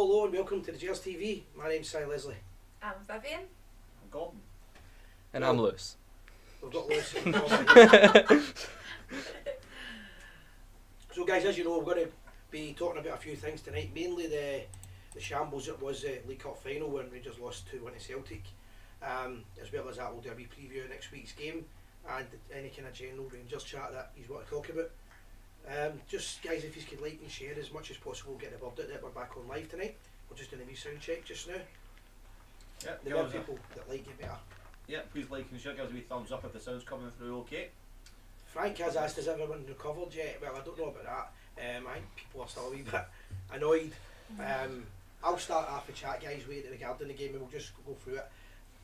Hello and welcome to the Gers TV. My name's Si Leslie. I'm Vivian. I'm Gordon. And I'm Lewis. We've got Lewis and So guys, as you know, we're going to be talking about a few things tonight. Mainly the shambles that was the League Cup final when Rangers lost 2-1 to Celtic. As well as that, we'll do a wee preview of next week's game and any kind of general Rangers chat that you want to talk about. Just guys, if you could like and share as much as possible, get the word out that we're back on live tonight. We're just doing a wee sound check just now. Yeah, The more people that like it better. Yeah, please like and share, give us a wee thumbs up if the sound's coming through okay. Frank has asked, has everyone recovered yet? Well, I don't know about that. I think people are still a wee bit annoyed. I'll start off the chat, guys, regarding the game, and we'll just go through it.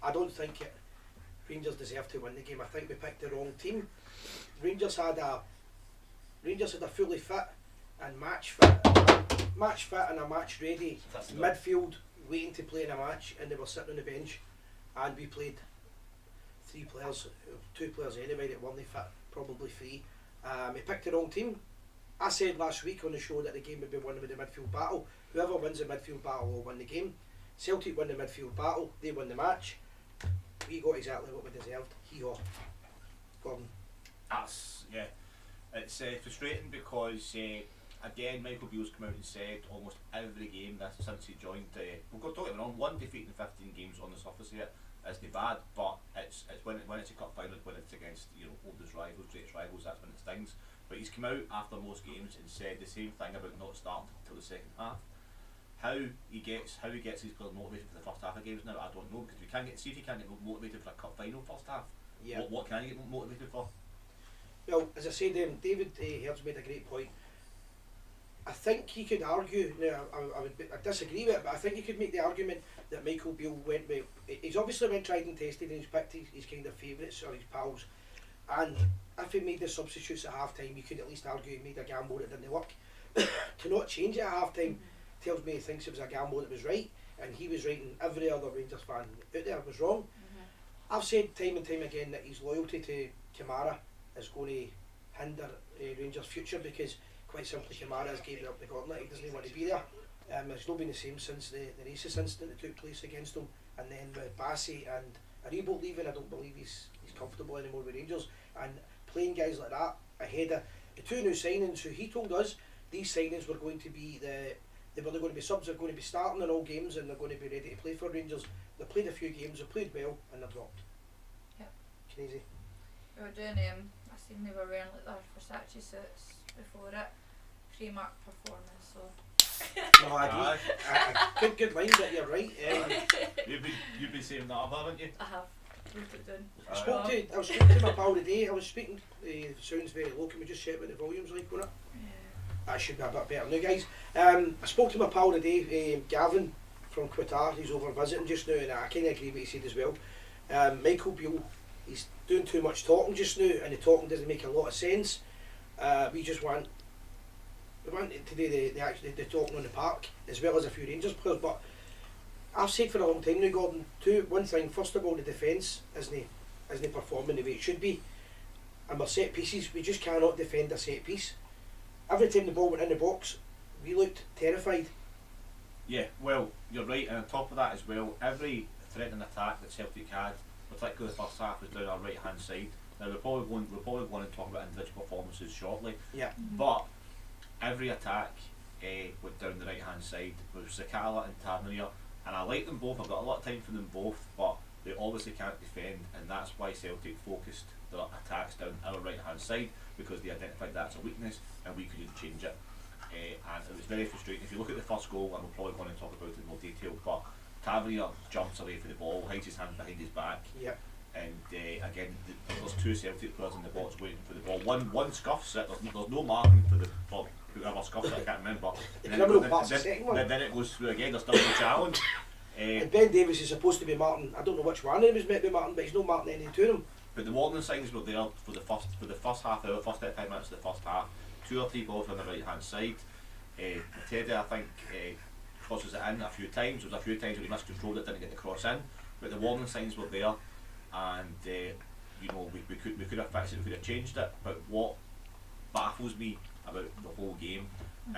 I don't think Rangers deserve to win the game. I think we picked the wrong team. Rangers had a fully fit and match fit and a match ready midfield waiting to play in a match, and they were sitting on the bench, and we played two players anyway that weren't fit, probably three. We picked the wrong team. I said last week on the show that the game would be won with the midfield battle. Whoever wins the midfield battle will win the game. Celtic won the midfield battle, they won the match. We got exactly what we deserved. Hee-haw. Gordon. Yeah. It's frustrating because, again, Michael Beale's come out and said almost every game since he joined, we've got to on one defeat in 15 games on the surface here isn't bad, but it's when it's a cup final, when it's against oldest rivals, greatest rivals, that's when it stings. But he's come out after most games and said the same thing about not starting until the second half. How he gets these players motivated for the first half of games now, I don't know, because if you can't get motivated for a cup final first half, what can you get motivated for? Well, as I said, David Heard's made a great point. I think you could argue, now I disagree with it, but I think you could make the argument that Michael Beale he's obviously been tried and tested and he's picked his kind of favourites or his pals, and if he made the substitutes at half time, you could at least argue he made a gamble that didn't work. To not change it at half time tells me he thinks it was a gamble that was right, and he was right and every other Rangers fan out there was wrong. I've said time and time again that his loyalty to Kamara is going to hinder Rangers' future, because quite simply Kamara has given up the gauntlet. He doesn't want to be there. It's not been the same since the racist incident that took place against him, and then with Bassey and Aribo leaving, I don't believe he's comfortable anymore with Rangers, and playing guys like that ahead of the two new signings who he told us these signings were going to be they're going to be subs, are going to be starting in all games and they're going to be ready to play for Rangers. They played a few games, they played well, and they're dropped. Yeah. Crazy. We were doing I seen they were wearing like their Versace suits before it. Pre-mark performance, so No, I agree. Good line, but you're right. You've been saying that, haven't you? I have. Wrote it down. I was speaking to my pal today. I was speaking, sounds very low, can we just check what the volume's like on it? That should be a bit better now, guys. I spoke to my pal today, Gavin from Qatar. He's over visiting just now, and I kind of agree with what he said as well. Michael Beale, he's doing too much talking just now, and the talking doesn't make a lot of sense. We want to do the talking on the park, as well as a few Rangers players. But I've said for a long time now, Gordon, one thing. First of all, the defence isn't performing the way it should be, and our set pieces, we just cannot defend a set piece. Every time the ball went in the box, we looked terrified. Yeah, well, you're right, and on top of that as well, every threatening attack that Celtic had, particularly the first half, was down our right hand side. Now we're probably going to talk about individual performances shortly. Yeah. But every attack went down the right hand side with Sakala and Tavernier, and I like them both. I've got a lot of time for them both, but they obviously can't defend, and that's why Celtic focused their attacks down our right hand side, because they identified that as a weakness and we couldn't change it. And it was very frustrating. If you look at the first goal, and we'll probably go on and talk about it in more detail, but Tavernier jumps away for the ball, hides his hand behind his back, and again there's two Celtic players in the box waiting for the ball. One scuffs it, there's no marking for whoever scuffs it, I can't remember. And then it goes through again, there's still no challenge. And Ben Davies is supposed to be Martin. I don't know which one of them is meant to be Martin, but he's not Martin any to them. But the warning signs were there for the first half hour, first 35 minutes of the first half. 2 or 3 balls on the right hand side. Teddy, I think, crosses it in a few times. There was a few times where he miscontrolled it, didn't get the cross in. But the warning signs were there, and we could have fixed it, we could have changed it. But what baffles me about the whole game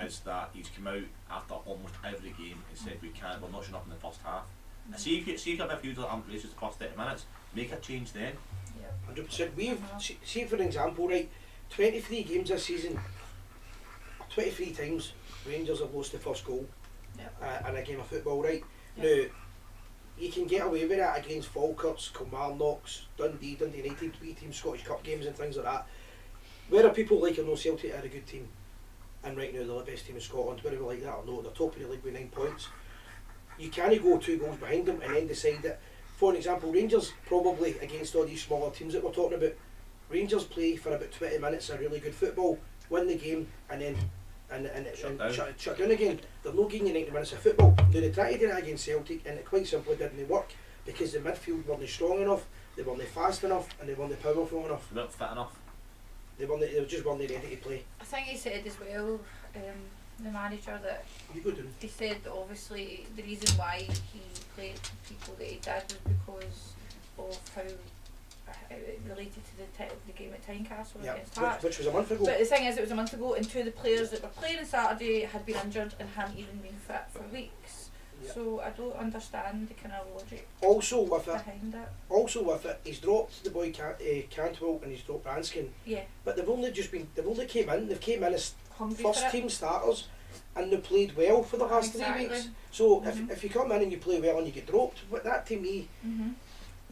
is that he's come out after almost every game and said we're not showing up in the first half. And see if you have a few races the first 30 minutes, make a change then. 100%. See for example, right, 23 games this season, 23 times Rangers have lost the first goal in a game of football, right? Now, you can get away with that against Falkirks, Kilmarnocks, Dundee United, wee team Scottish Cup games and things like that. Whether people like or no, Celtic are a good team, and right now they're the best team in Scotland, whether we like that or no, they're top of the league with 9 points. You can't go 2 goals behind them and then decide that. For an example, Rangers probably against all these smaller teams that we're talking about, Rangers play for about 20 minutes of really good football, win the game, and then shut down again. They're not getting you 90 minutes of football. Now they tried to do that against Celtic and it quite simply didn't work because the midfield weren't strong enough, they weren't fast enough, and they weren't powerful enough. They weren't fit enough. They just weren't ready to play. I think he said as well, the manager, that he said that obviously the reason why he played people that he did was because of how it related to the game at Tynecastle against Hearts. Which was a month ago. But the thing is, it was a month ago, and 2 of the players that were playing on Saturday had been injured and hadn't even been fit for weeks. So I don't understand the kind of logic behind it. Also with it, he's dropped the boy Cantwell and he's dropped Branskin. Yeah. But they've only came in as hungry first team starters, and they played well for the last 3 weeks. So if you come in and you play well and you get dropped, but that to me,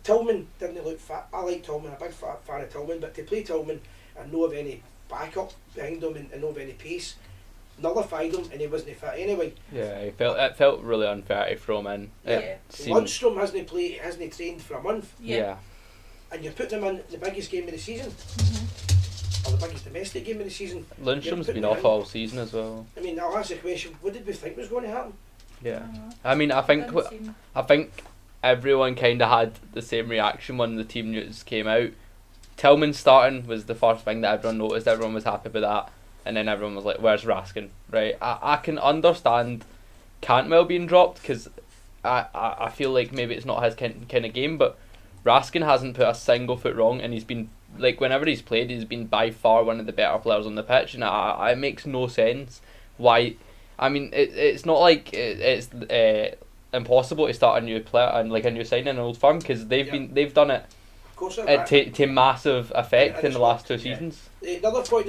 Tillman didn't look fit. I like Tillman, a big fan of Tillman, but to play Tillman and not have any backup behind him and not have any pace, nullified him and he wasn't fit anyway. Yeah, it felt really unfair to throw him in. Lundstrom hasn't trained for a month. Yeah. And you're putting him in the biggest game of the season. Or the biggest domestic game of the season. Lundstrom's been off all season as well. I mean, I'll ask the question, what did we think was going to happen? Yeah. I mean, I think everyone kind of had the same reaction when the team news came out. Tillman starting was the first thing that everyone noticed. Everyone was happy with that. And then everyone was like, where's Raskin? Right? I can understand Cantwell being dropped because I feel like maybe it's not his kind of game, but Raskin hasn't put a single foot wrong, and he's been, like, whenever he's played, he's been by far one of the better players on the pitch, and it makes no sense why. I mean, it's not like it's impossible to start a new player and like a new signing in an old firm, because they've done it to massive effect in the last 2 seasons. Another point I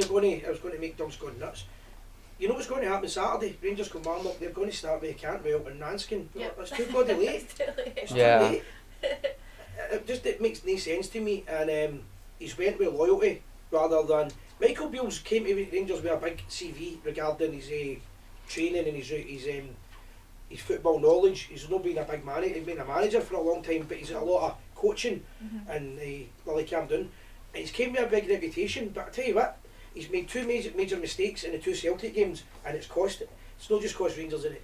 was going to make, Doug's going nuts. You know what's going to happen Saturday? Rangers Kilmarnock, they're going to start with Cantwell and Ranskin. It's too bloody late. It's too late. It makes no sense to me, and he's went with loyalty rather than Michael Beale's came to Rangers with a big CV regarding his training and his football knowledge. He's not been a big manager. He's been a manager for a long time, but he's had a lot of coaching and Lily Camden, and he's came with a big reputation. But I tell you what, he's made 2 major mistakes in the 2 Celtic games, and it's not just cost Rangers in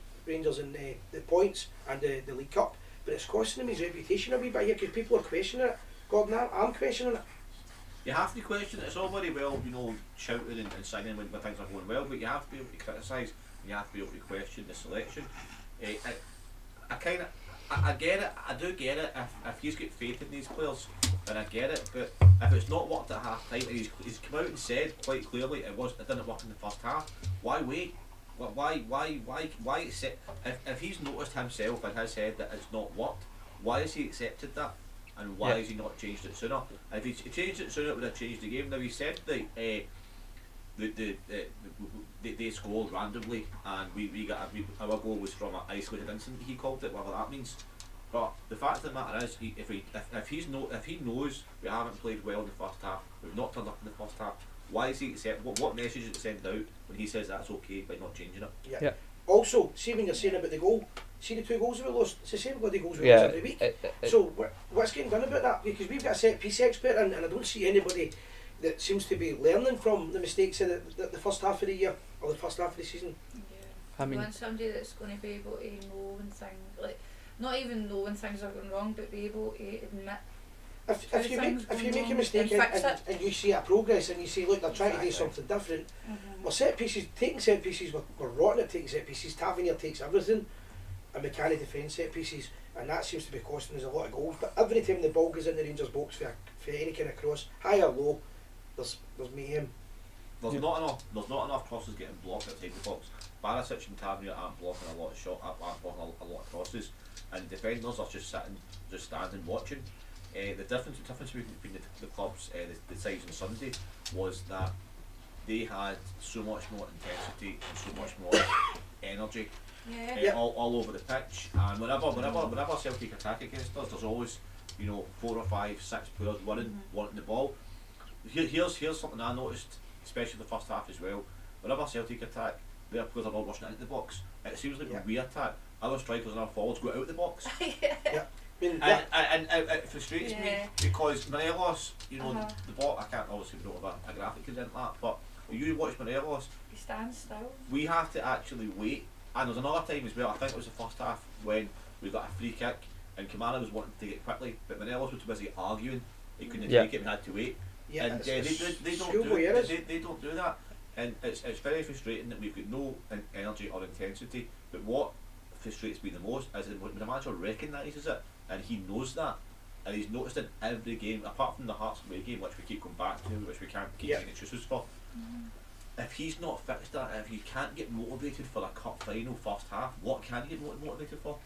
the points and the League Cup, but it's costing him his reputation a wee bit here because people are questioning it. Gordon, I'm questioning it. You have to question it. It's all very well, shouting and signing when things are going well, but you have to be able to criticise and you have to be able to question the selection. I get it. I do get it. If he's got faith in these players, then I get it. But if it's not worked at half time, and he's come out and said quite clearly it didn't work in the first half. Why wait? Why accept? If he's noticed himself in his head that it's not worked, why has he accepted that? And why has he not changed it sooner? And if he changed it sooner, it would have changed the game. Now he said they scored randomly, and our goal was from an isolated incident. He called it, whatever that means. But the fact of the matter is, if he knows we haven't played well in the first half, we've not turned up in the first half, why is he accept? What message is it send out when he says that's okay by not changing it? Yeah. Also, see when you're saying about the goal, see the 2 goals we lost. It's the same bloody goals we lose every week. So what's getting done about that? Because we've got a set piece expert, and I don't see anybody that seems to be learning from the mistakes of the first half of the year or the first half of the season. Yeah. You want somebody that's going to be able to know when things, like, not even know when things are going wrong, but be able to admit. If you make a mistake and you see a progress and you say, look, they're trying to do something different. Well, taking set pieces, we're rotten at taking set pieces. Tavernier takes everything, and we can't defend set pieces, and that seems to be costing us a lot of goals. But every time the ball goes in the Rangers box for any kind of cross, high or low, there's mayhem. There's not enough crosses getting blocked outside the box. Barisic and Tavernier aren't blocking a lot of crosses, and defenders are just standing watching. The difference between the clubs, the sides on Sunday, was that they had so much more intensity and so much more energy all over the pitch. And whenever Celtic attack against us, there's always 4 or 5, 6 players wanting the ball. Here's something I noticed, especially the first half as well. Whenever Celtic attack, their players are all rushing into the box. It seems like when we attack, other strikers and our forwards go out the box. And it frustrates me because Morelos, the ball, I can't obviously put a graphic present that, but you watch Morelos, he stands still. We have to actually wait. And there was another time as well, I think it was the first half, when we got a free kick and Kamara was wanting to take it quickly, but Morelos was too busy arguing, he couldn't take it and had to wait. And they don't do that. And it's very frustrating that we've got no energy or intensity, but what frustrates me the most is that when the manager recognises it, and he knows that, and he's noticed in every game, apart from the Hearts away game, which we keep going back to, which we can't keep getting excuses for. If he's not fixed that, if he can't get motivated for a cup final first half, what can he get motivated for?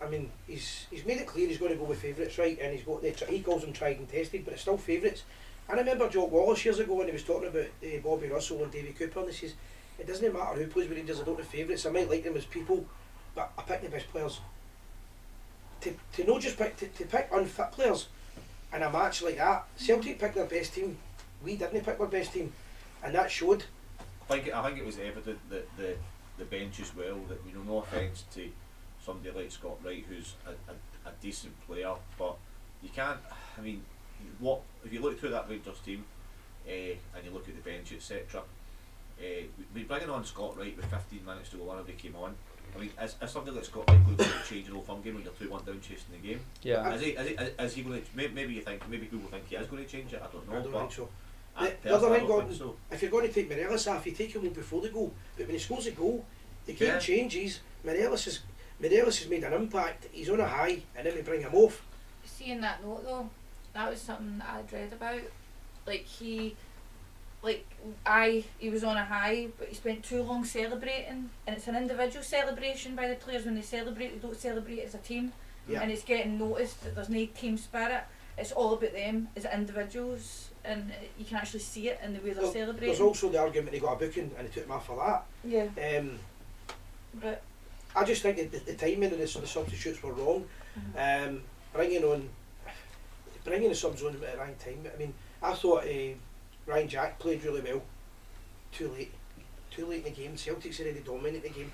I mean, he's made it clear he's going to go with favourites, right? And he's got he calls them tried and tested, but it's still favourites. I remember Jock Wallace years ago when he was talking about Bobby Russell and Davy Cooper, and he says, it doesn't matter who plays with Rangers, I don't have favourites. I might like them as people, but I pick the best players. To not just pick, to pick unfit players in a match like that. Celtic picked their best team, we didn't pick our best team, and that showed. I think it was evident that the bench as well, that no offence to somebody like Scott Wright, who's a decent player, but you can't, I mean, what if you look through that Rangers team and you look at the bench, etc. We bringing on Scott Wright with 15 minutes to go whenever he came on. I mean, is something like Scott Wright going to change an old firm game when you're 2-1 down chasing the game? Yeah. Is he going to? Maybe people think he is going to change it. I don't know. I don't think so. The other thing, Gordon, if you're going to take Morelos off, you take him on before the goal. But when he scores a goal, the game changes. Morelos has made an impact. He's on a high, and then we bring him off. Seeing that note though, that was something that I'd read about. He was on a high, but he spent too long celebrating, and it's an individual celebration by the players. When they don't celebrate as a team, and it's getting noticed that there's no team spirit. It's all about them as individuals, and you can actually see it in the way they're celebrating. There's also the argument he got a booking and he took him off for that. Yeah. But I just think that the timing of the substitutes were wrong. Bringing the subs on at the right time. I mean, I thought Ryan Jack played really well. Too late in the game. Celtic's already dominated the game.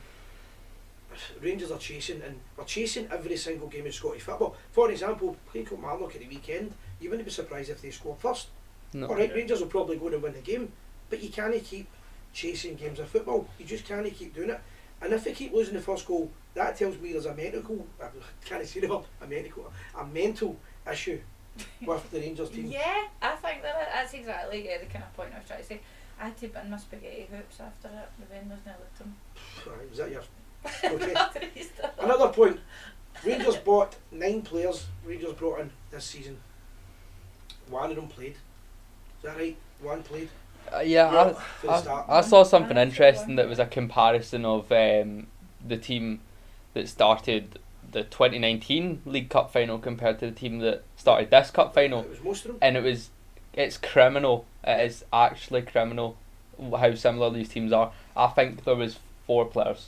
Rangers are chasing, and we're chasing every single game in Scottish football. For example, playing Kilmarnock at the weekend, you wouldn't be surprised if they scored first. No. Alright, Rangers will probably go and win the game, but you can't keep chasing games of football. You just can't keep doing it. And if they keep losing the first goal, that tells me there's a mental issue with the Rangers team. Yeah, I think that's exactly the kind of point I was trying to say. I had to bin my spaghetti hoops after it. The vendors nearly looked them. Right, was that your... Okay. Another point. Rangers bought 9 players. Rangers brought in this season. 1 of them played. Is that right? 1 played. I saw something interesting that was a comparison of the team that started the 2019 League Cup final compared to the team that started this Cup final. It was most of them. And it's criminal. It is actually criminal how similar these teams are. I think there was 4 players.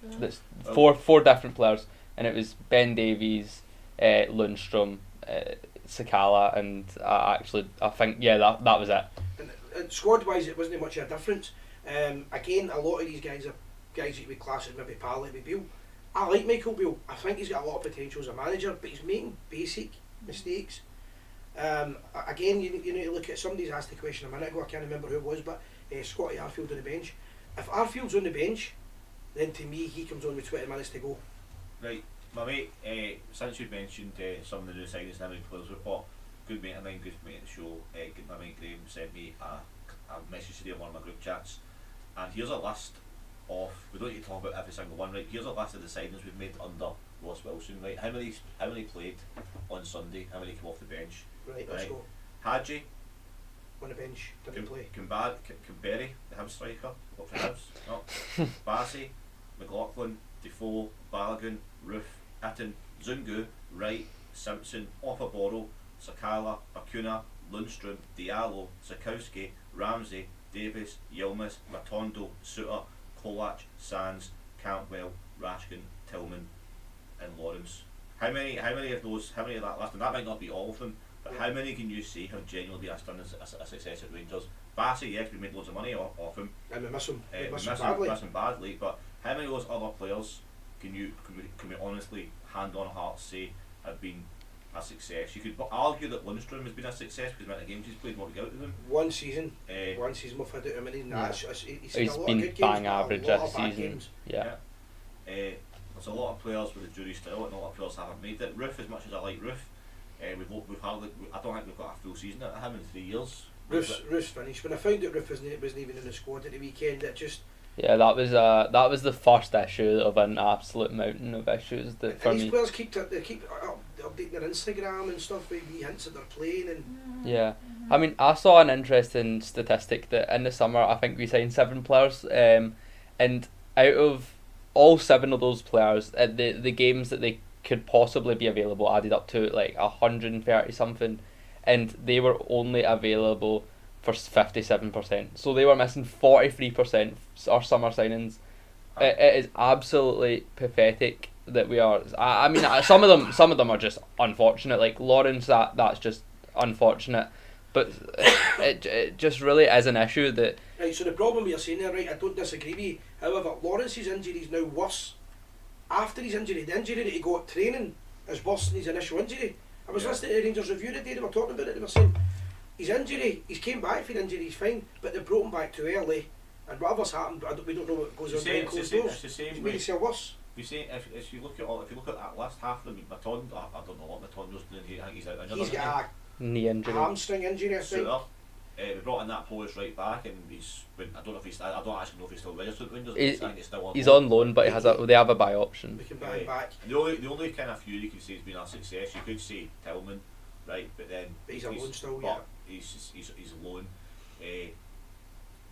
That's four different players, and it was Ben Davies, Lundstrom, Sakala, and I think that was it. And squad wise, it wasn't much of a difference. Again, a lot of these guys are guys that you would class as maybe Pally with Beale. I like Michael Beale. I think he's got a lot of potential as a manager, but he's making basic mistakes. Again, you need to look at, somebody's asked the question a minute ago, I can't remember who it was, but Scotty Arfield on the bench. If Arfield's on the bench, then to me he comes on with 20 minutes to go. Right, my mate, since you mentioned some of the new signings and how many players we've bought, good mate of mine, good mate of the show, my mate Graham sent me a message today on one of my group chats, and here's a list of, we don't need to talk about every single one, right, here's a list of the signings we've made under Ross Wilson, right, how many played on Sunday, how many came off the bench, right, let's go. Hadji, on the bench, didn't play. Kimberry, the Hibs striker, up for Hibs. No. Bassey, McLaughlin, Defoe, Balogun, Roof, Itten, Zungu, Wright, Simpson, Opaboro, Sakala, Acuna, Lundstrom, Diallo, Sikowski, Ramsey, Davis, Yilmaz, Matondo, Suter, Kolach, Sands, Campbell, Rashkin, Tillman, and Lawrence. How many of that list, and that might not be all of them, but how many can you say have genuinely been a success at Rangers? Bassey, yes, we made loads of money off him. And we miss him. We miss him badly. But how many of those other players can we honestly, hand on heart, say have been a success? You could argue that Lundstrom has been a success because the amount of games he's played, what we got out of him. One season we've had out of him, and he's been bang average this season. Yeah. There's a lot of players with the jury still, and a lot of players haven't made it. Roof, as much as I like Roof, we've hardly. I don't think we've got a full season out of him in 3 years. Roof's finished. When I found out Roof wasn't even in the squad at the weekend, it just. Yeah, that was the first issue of an absolute mountain of issues that for me. These players keep updating their Instagram and stuff with wee hints that they're playing and. Yeah, I mean, I saw an interesting statistic that in the summer I think we signed 7 players, and out of all 7 of those players, the games that they could possibly be available added up to like 130 something, and they were only available for 57%. So they were missing 43% our summer signings. It is absolutely pathetic that we are. I mean, some of them are just unfortunate. Like Lawrence, that's just unfortunate. But it just really is an issue that. Right, so the problem you're saying there, right, I don't disagree with you. However, Lawrence's injury is now worse. After his injury, the injury that he got training is worse than his initial injury. I was listening to the Rangers review today, they were talking about it, they were saying his injury, he's came back for the injury, he's fine, but they brought him back too early, and whatever's happened, we don't know what goes on behind closed doors. It's the same he's made himself worse. If you look at that list, half of them, Matondo, I don't know what Matondo's doing here, I think he's out injured. He's got a knee injury. Hamstring injury, I think. We brought in that Polish right back, and I don't actually know if he's still registered with Rangers. I think he's still on he's loan. On loan, but they have a buy option. We can buy him back. The only kind of few you can say has been a success. You could say Tillman, right? But he's a loan still, yeah. He's a loan.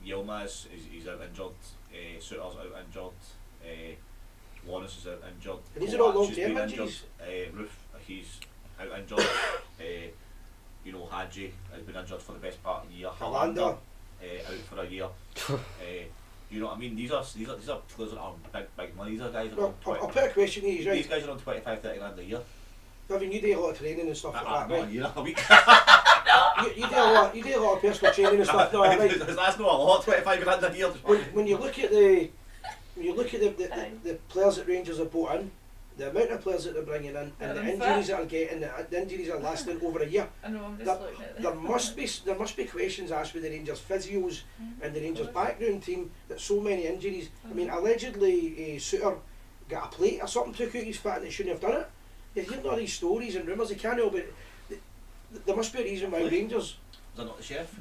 Yilmaz is out injured. Suter's out injured. Lawrence is out injured. And these are all long-term injuries. Roof, he's out injured. Hadji has been injured for the best part of the year. Hollander out for a year. You know what I mean? These are players that are big money. These are guys that are on 20. I'll put a question to you, right? These guys are on 25-30 grand a year. I mean, you do a lot of training and stuff like that, right? A year, a week. you do a lot of personal training and stuff. No, right? That's not a lot. 25 grand a year. When you look at the players that Rangers have brought in, the amount of players that they're bringing in, and the injuries that are getting, the injuries are lasting over a year. I know, I'm just looking at there must be questions asked with the Rangers physios and the Rangers background team that so many injuries. I mean, allegedly Suter got a plate or something took out his foot and they shouldn't have done it. You're hearing all these stories and rumours. They can't help it. There must be a reason why Rangers. Is that not the chef?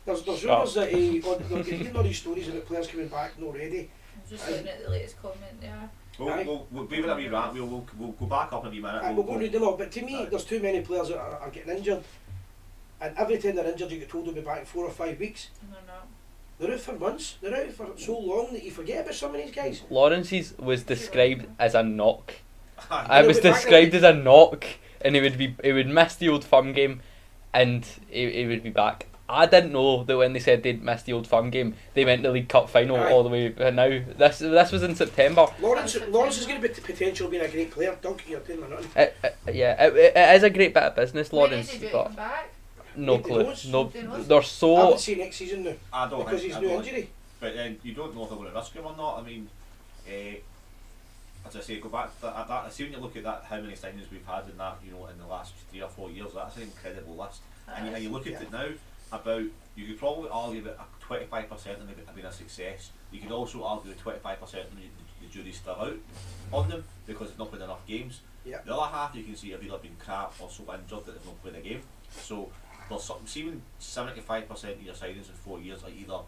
There's rumours that you're hearing all these stories about players coming back not ready. I'm just looking at the latest comment there. We'll give it a wee rant. We'll go back up in a wee minute. We'll go read them all. But to me, there's too many players that are getting injured, and every time they're injured, you get told they'll be back in 4 or 5 weeks. They're out for months. They're out for so long that you forget about some of these guys. Lawrence's was described as a knock. It was described as a knock, and he would miss the Old Firm game, and he would be back. I didn't know that when they said they'd missed the Old Firm game, they meant the League Cup final all the way now. This was in September. Lawrence is going to be potential being a great player. Don't you're doing nothing. It is a great bit of business, Lawrence. But no clue. No, I they're so. would say next season now. I don't because he's new injury. But then you don't know if they're going to risk him or not. I mean, as I say, go back to that. I see when you look at that, how many signings we've had in that, in the last 3 or 4 years. That's an incredible list. And you look at it now. You could probably argue that 25% of them have been a success. You could also argue that 25% of them the jury's still out on them because they've not played enough games. Yeah. The other half you can see have either been crap or so injured that they've not played a game. So there's something. See when 75% of your signings in 4 years are either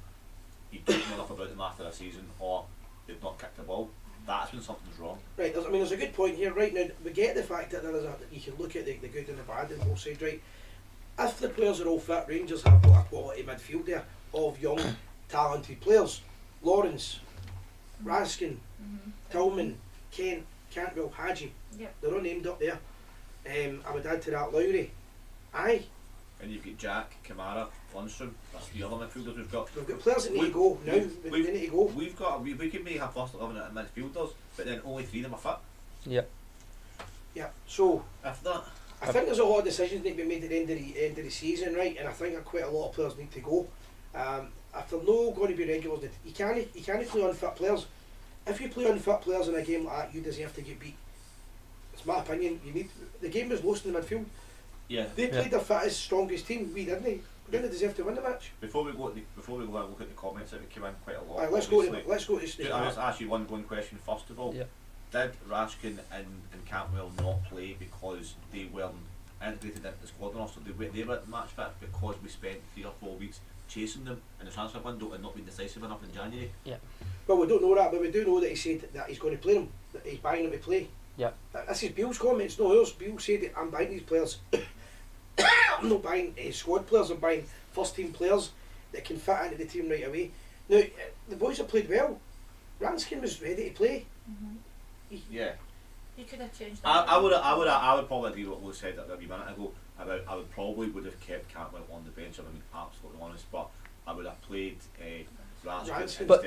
you don't know enough about them after a season or they've not kicked the ball. That's when something's wrong. Right. There's a good point here. Right now, we get the fact that you can look at the good and the bad in both sides. Right. if the players are all fit, Rangers have got a quality midfield there of young, talented players. Lawrence, Raskin, Tillman, Kent, Cantwell, Hadji. Yep. They're all named up there. I would add to that Lowry. Aye. And you've got Jack, Kamara, Lundstrom. That's the other midfielders we've got. We've got players that need to go now. They need to go. We've got. We could make a first 11 at midfielders, but then only 3 of them are fit. Yep. Yeah. So If that. I think there's a lot of decisions need to be made at the end of the season, right? And I think that quite a lot of players need to go. If they're not going to be regulars, you can't play unfit players. If you play unfit players in a game like that, you deserve to get beat. It's my opinion. The game was lost in the midfield. Yeah. They played their fittest, strongest team. We didn't. We didn't deserve to win the match. Before we go and look at the comments that came in quite a lot. Right, let's go to Just, I'll just ask you one question first of all. Yeah. Did Raskin and Cantwell not play because they weren't integrated into the squad enough? So they were at match fit because we spent 3 or 4 weeks chasing them in the transfer window and not being decisive enough in January? Yeah. Well, we don't know that, but we do know that he said that he's going to play them, that he's buying them to play. Yeah. This is Bill's comments, no ours. Bill said that I'm buying these players. I'm not buying squad players, I'm buying first team players that can fit into the team right away. Now, the boys have played well. Ranskin was ready to play. Yeah. You could have changed that. I would probably agree with what Lou said a wee minute ago about I would probably would have kept Cantwell on the bench, if I'm being absolutely honest, but I would have played Raskin instead of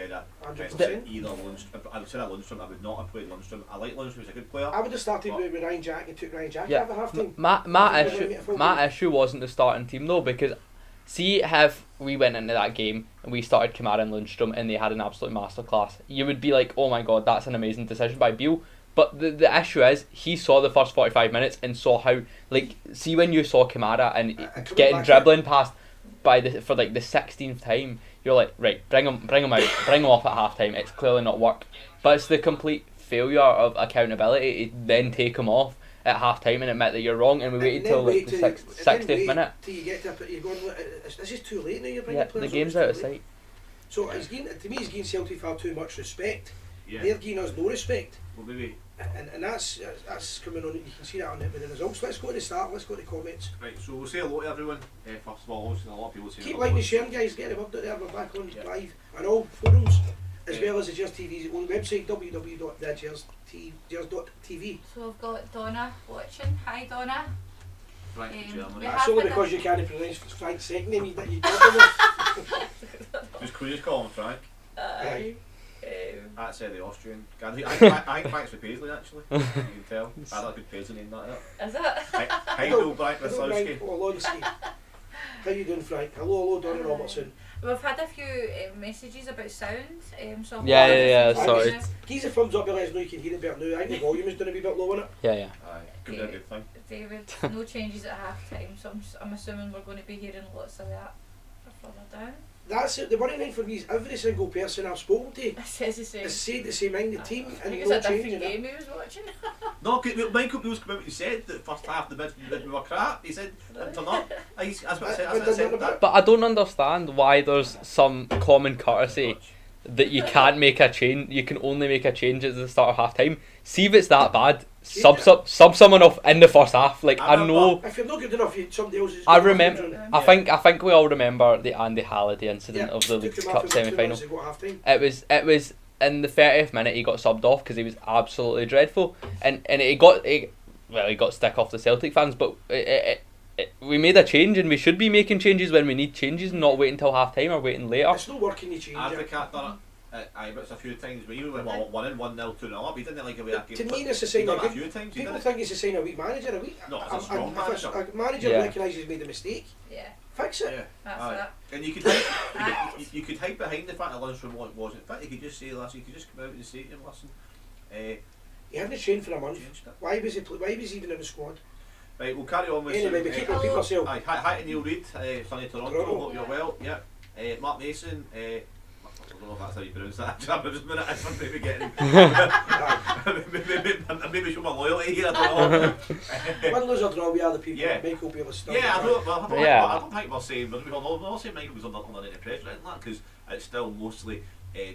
either Lundstrom. I would say Lundstrom. I would not have played Lundstrom. I like Lundstrom, he's a good player. I would have started with Ryan Jack and took Ryan Jack out of half time. My issue wasn't the starting team though, because see if we went into that game and we started Kamara and Lundstrom and they had an absolute masterclass, you would be like, oh my god, that's an amazing decision by Beale. But the issue is, he saw the first 45 minutes and saw how, like, see when you saw Kamara and getting dribbling past for the 16th time, you're like, right, bring him out, bring him off at half time. It's clearly not worked. But it's the complete failure of accountability to then take him off at half time and admit that you're wrong, and we waited till like the 60th minute. Till you get to you're going, this is too late now, you're bringing players the game's out of sight. So to me he's giving Celtic far too much respect. Yeah. They're giving us no respect. Well, maybe. And that's coming on. You can see that on the results. Let's go to the start. Let's go to the comments. Right, so we'll say hello to everyone. First of all, obviously a lot of people saying keep liking and sharing, guys. Get the word out there. We're back on live and all forums, as well as the Gers TV's own website, www.gers.tv. So I've got Donna watching. Hi Donna. Frank Germany. That's only because you can't pronounce Frank's second name. You don't Just could you just call him Frank? That's the Austrian guy. I think Frank's with Paisley actually. You can tell. I like a good Paisley name like that. Is it? Heidel Frank Wislowski. How you doing, Frank? Hello, Donna Robertson. We've had a few messages about sound. So sorry. Give us a thumbs up to let us know you can hear it better now. I think the volume is doing a wee bit low on it. Yeah. Aye, could be a good thing. David, no changes at half time, so I'm assuming we're going to be hearing lots of that further down. That's it. The worrying thing for me is every single person I've spoken to says the same. has said the same thing. The team and it's no a different change in game it. he was watching. No, Michael Beale's come out and said that first half the mid we were crap. He said turn up. That's what I said. But I don't understand why there's some common courtesy that you can't make a change. You can only make a change at the start of half time. See if it's that bad. Sub someone off in the first half. Like I know. If you're not good enough, somebody else is. I remember. I think we all remember the Andy Halliday incident of the League Cup semi-final. It was in the 30th minute he got subbed off because he was absolutely dreadful, and he got stick off the Celtic fans. But we made a change, and we should be making changes when we need changes, and not waiting until half time or waiting later. It's not working. You change. Advocat done it. But it's a few times, but even when 1-1, 1-0, 2-0 up, he didn't like a way that game. To me, it's a sign of a few times. People think it's a sign of a weak manager. A strong manager. A manager recognises he's made a mistake. Yeah. Fix it. Yeah. That's it. And you could hide behind the fact that Lundstrom wasn't fit. You could just say, listen, you could just come out and say to him, listen. He hadn't trained for a month. Why was he even in the squad? Right, we'll carry on with anyway, we keep repeating ourselves. Hi to Neil Reid, sunny Toronto. Hope you're well. Yeah. Mark Mason. I don't know if that's how you pronounce that. I'm just a minute. I'm maybe getting. maybe show my loyalty here. I don't know. Win, lose or draw, we are the people. Yeah. Michael Beale is still. Yeah, I don't think we're saying. We're not saying Michael was under any pressure or anything like that, because it's still mostly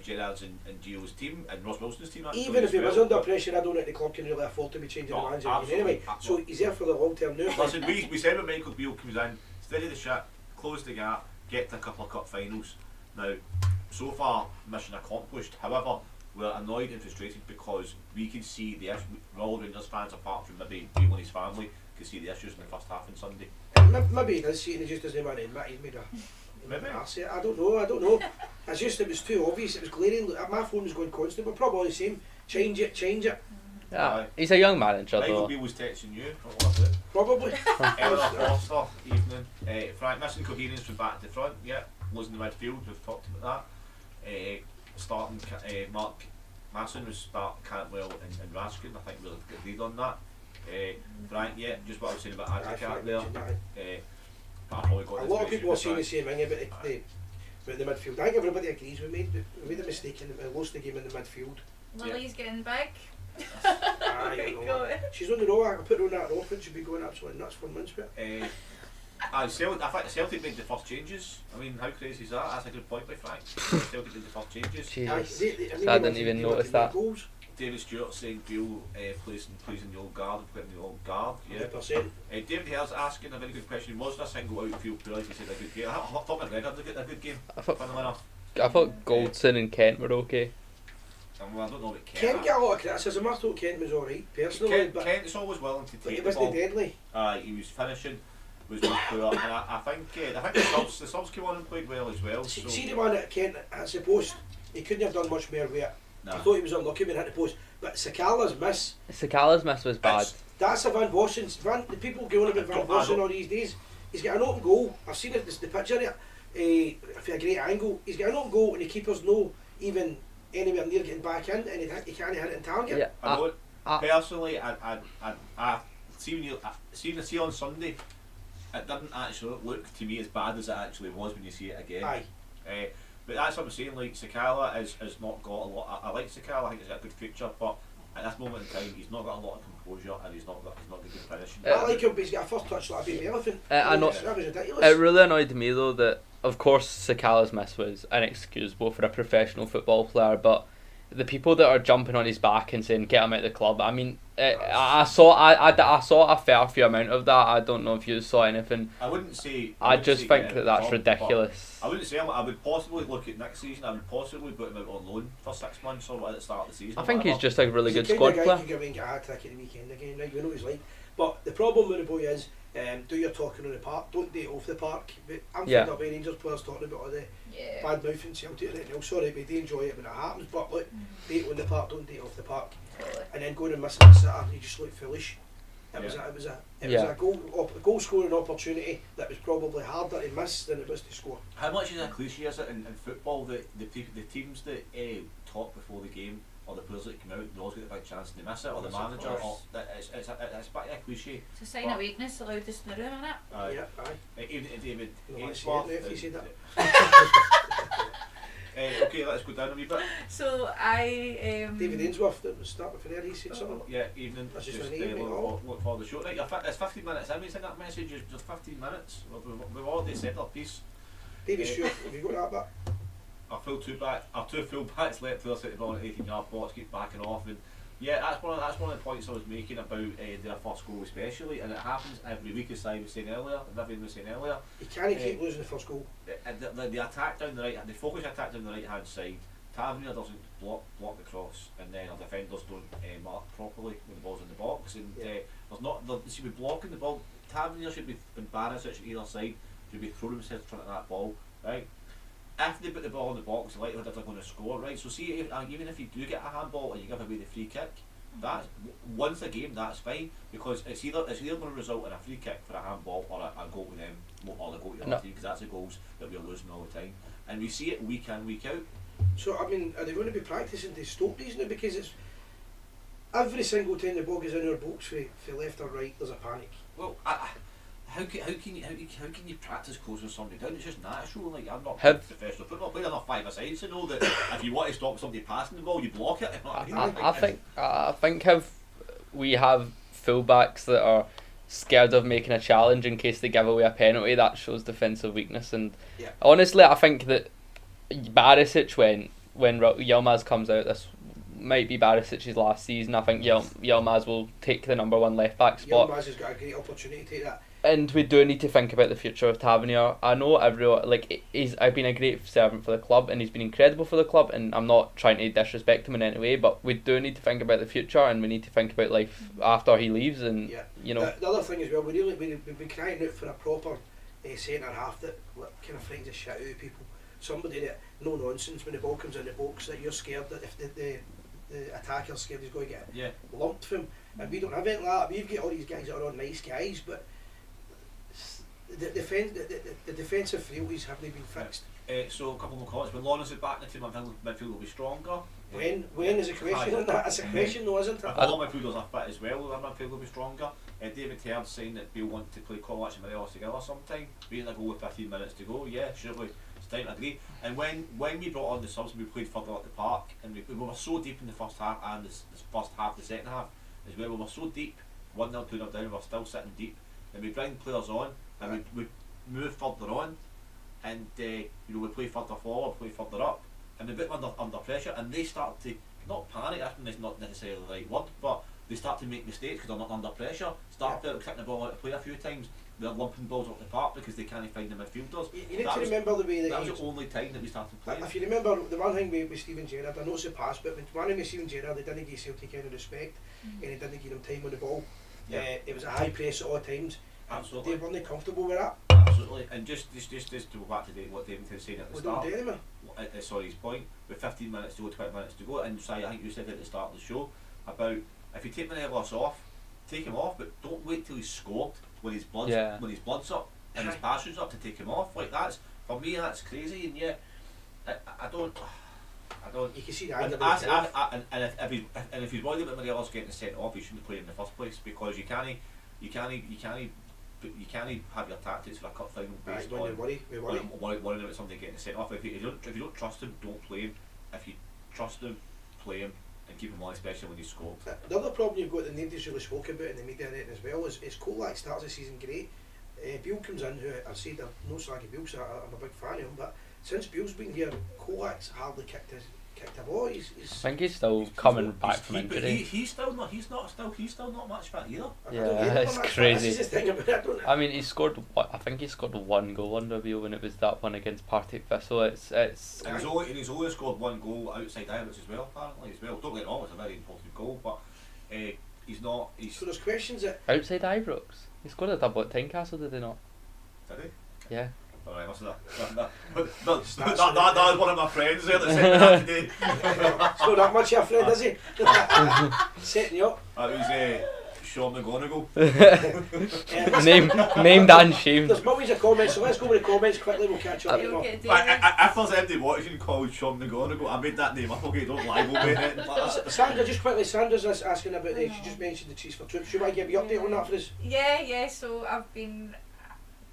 Gerrard's and Gio's team and Ross Wilson's team. Even if he was under pressure, I don't think the club can really afford to be changing the manager again anyway. So he's there for the long term now. Listen, we said when Michael Beale comes in, steady the ship, close the gap, get to a couple of cup finals. Now, so far, mission accomplished. However, we're annoyed and frustrated because we can see the issues. All Rangers fans, apart from maybe Bill and his family, can see the issues in the first half on Sunday. Maybe he does see it and he just doesn't want to admit he's made a... Maybe. I don't know. It's just, it was too obvious, it was glaring. My phone was going constant, but probably the same. Change it. Yeah, he's a young manager Michael though. B was texting you, not what I do. Probably. Eleanor Foster, evening. Frank, missing coherence from back to front, yeah. Losing the midfield, we've talked about that. Starting Mark Masson was start Cantwell and Raskin, I think we'll agreed on that. Frank, yeah, just what I was saying about Advocat there. But I've got a lot of people are saying the same thing about the midfield. I think everybody agrees we made a mistake and we lost the game in the midfield. Lily's getting big. I know. She's on the row. I put her on that row and she'll be going absolutely nuts for months with it. I think Celtic made the first changes. I mean, how crazy is that? That's a good point by Frank. Celtic made the first changes. Jesus. I didn't even notice that. Goals. David Stewart saying Bill plays in the old guard, putting the old guard. Yeah. 100%. David Hare's asking a very good question. Was there a single outfield player he said a good game? I thought McGregor did a good game. I thought Goldson and Kent were okay. Well, I don't know about Kent got a lot of criticism. I thought Kent was alright personally, but Kent is always willing to take he the ball. wasn't deadly. He was finishing, was poor, and I think the subs came on and played well as well. See the one at Kent at the post. He couldn't have done much more with it. Nah. I thought he was unlucky when he hit the post, but Sakala's miss. Sakala's miss was bad. That's a Van Bossen's. The people going about Van Bossen all these days. He's got an open goal. I've seen it. The picture of it. For a great angle, he's got an open goal, and the keeper's no even anywhere near getting back in, and he can't hit it in target. Yeah, I know. Personally, I see on Sunday. It didn't actually look to me as bad as it actually was when you see it again. Aye. But that's what I'm saying. Like Sakala has not got a lot. I like Sakala. I think he's got a good future, but at this moment in time, he's not got a lot of composure, and he's not got good finishing. I like him, but he's got a first touch like a baby elephant. I know. That was ridiculous. It really annoyed me though that, of course, Sakala's miss was inexcusable for a professional football player, but the people that are jumping on his back and saying get him out of the club. I mean, I saw a fair few amount of that. I don't know if you saw anything. I wouldn't say. I just think that's ridiculous. I wouldn't say I would possibly look at next season. I would possibly put him out on loan for 6 months or at the start of the season. I think he's just a really good he's squad the player. He can go away and get a hat trick at the weekend again. Right, you know what he's like. But the problem with the boy is, do your talking on the park. Don't date off the park. But I'm fed up with Rangers players talking about all the bad mouth and Celtic and everything else. Sorry, we do enjoy it when it happens. But look, date on the park. Don't date off the park. And then going and missing a sitter, you just look foolish. It was a goal scoring opportunity that was probably harder to miss than it was to score. How much is a cliche is it in football that the teams that talk before the game, or the players that come out, they always get the big chance and they miss it, or the manager, or it's a cliche. It's a sign of weakness, the loudest in the room, isn't it? Yeah, aye. Even David Ainsworth, if you said that. Okay, let's go down a wee bit. So David Ainsworth, that was starting for there, he said something. Yeah, evening. That's Just just an look for the show. Right, it's 15 minutes in. We sent that message. Just 15 minutes. We've already said our piece. David Stewart, have you got that back? Our two full backs let players hit the ball in 18-yard box, keep backing off, and yeah, that's one of the points I was making about their first goal especially, and it happens every week, as I was saying earlier, Vivian was saying earlier. You can't keep losing the first goal. The attack down the right, the focused attack down the right hand side, Tavernier doesn't block the cross, and then our defenders don't mark properly when the ball's in the box, and they should be blocking the ball. Tavernier should be embarrassed at either side, should be throwing themselves in front of that ball, right? If they put the ball in the box, the likelihood that they're going to score, right? So see, even if you do get a handball and you give away the free kick, that's once a game, that's fine, because it's either going to result in a free kick for a handball or a goal to them, or a goal to the other team, because that's the goals that we're losing all the time, and we see it week in, week out. So I mean, are they going to be practicing to stop these now? Because it's every single time the ball goes in our box for left or right, there's a panic. Well, how can you practice closing somebody down? It's just natural. Like, I'm not a professional football player. I'm not 5-a-side to know that if you want to stop somebody passing the ball, you block it. I think if we have fullbacks that are scared of making a challenge in case they give away a penalty, that shows defensive weakness. And honestly, I think that Barisic, when Yilmaz comes out, this might be Barisic's last season. I think Yilmaz will take the number 1 left back spot. Yilmaz has got a great opportunity to take that. And we do need to think about the future of Tavernier. I know everyone, like, I've been a great servant for the club and he's been incredible for the club, and I'm not trying to disrespect him in any way, but we do need to think about the future and we need to think about life after he leaves, and you know. The other thing as well, we've been crying out for a proper centre half that kind of finds a shit out of people. Somebody that, no nonsense, when the ball comes in the box, that you're scared that if the attacker's scared he's going to get lumped from him. And we don't have anything like that. We've got all these guys that are all nice guys, but the defensive frailties haven't been fixed. So a couple more comments. When Lawrence is back, the team midfield will be stronger. When is a question on that? It's a question though, isn't it? If all midfielders are fit as well, our midfield will be stronger. David Taird saying that Bill want to play Kovac and Morelos together sometime. We're going to go with 15 minutes to go. Yeah, surely. It's time to agree. And when we brought on the subs, we played further up the park, and we were so deep in the first half and the first half, the second half as well. We were so deep, 1-0, 2-0 down, we were still sitting deep. And we bring players on, and we move further on, and we play further forward, play further up, and we're a bit under pressure, and they start to not panic. That's not necessarily the right word, but they start to make mistakes because they're not under pressure. Start kicking the ball out of play a few times. They're lumping balls up the park because they can't find the midfielders. You need to remember the way that was the only time that we started playing. If you remember the one thing with Steven Gerrard, I know it's a past, but one thing with Steven Gerrard, they didn't give Celtic any respect, and they didn't give him time on the ball. It was a high press at all times. Absolutely. They weren't comfortable with that. Absolutely. And just to go back to what David was saying at the start. Sorry, his point. With 15 minutes to go, 20 minutes to go, and I think you said at the start of the show about if you take Morelos off, take him off, but don't wait till he's scored when his blood's up and his passion's up to take him off. Like, that's, for me, that's crazy. And I don't. You can see the and if he's worried about Morelos getting sent off, he shouldn't play in the first place, because you can't have your tactics for a cup final based on worrying about somebody getting sent off. If you don't trust him, don't play him. If you trust him, play him and keep him on, especially when he's scored. The other problem you've got that nobody's really spoken about in the media as well is Kolak starts the season great. Beale comes in, who I said I'm no slaggy Beale, so I'm a big fan of him, but since Beale's been here, Kolak's hardly kicked a ball. I think he's still coming back from injury. He's still not much fit either. Yeah, it's crazy. That's the thing about it, don't it? I mean, I think he scored one goal under Beale when it was that one against Partick Thistle. And he's only scored one goal outside Ibrox as well, apparently as well. Don't get it wrong, it's a very important goal, but he's not. So there's questions that outside Ibrox. He scored a double at Tynecastle, did he not? Did he? Yeah. Alright, what's that? That was one of my friends there that said that today. It's not that much your friend, is he? Setting you up. That was Sean McGonigal. Named and shamed. There's millions of comments, so let's go with the comments quickly, we'll catch up. If there's anybody watching called Sean McGonigal, I made that name up, okay, don't libel me. Sandra, just quickly, Sandra's asking about this. She just mentioned the Cheese for Troops. Should I give you an update on that for us? Yeah, so I've been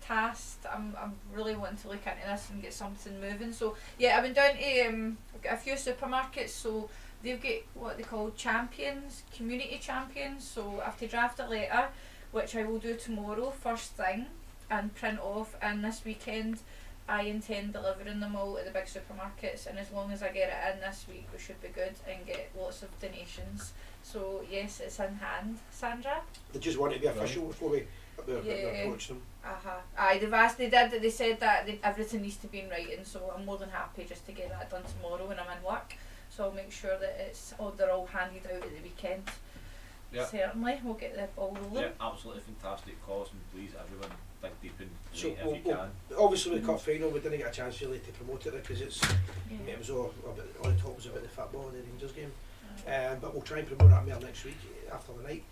tasked. I'm really wanting to look into this and get something moving. So yeah, I've been down to I've got a few supermarkets, so they've got what they call champions, community champions. So I have to draft a letter, which I will do tomorrow first thing, and print off. And this weekend I intend delivering them all at the big supermarkets, and as long as I get it in this week, we should be good and get lots of donations. So yes, it's in hand, Sandra. They just want it to be official before we approach them. Aye, they said that everything needs to be in writing, so I'm more than happy just to get that done tomorrow when I'm in work. So I'll make sure that they're all handed out at the weekend. Yep. Certainly, we'll get the ball rolling. Yeah, absolutely fantastic cause, and please everyone dig deep in so if you can. Obviously with the cup final we didn't get a chance really to promote it because it was all the talk was about the football and the Rangers game. But we'll try and promote that more next week after the night.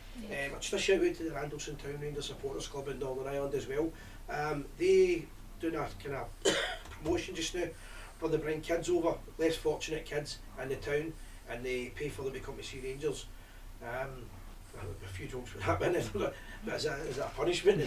Just a shout out to the Randallson Town Rangers Supporters Club in Northern Ireland as well. They doing a kind of promotion just now where they bring kids over, less fortunate kids in the town, and they pay for them to come to see Rangers. A few jokes with that, but is that a punishment?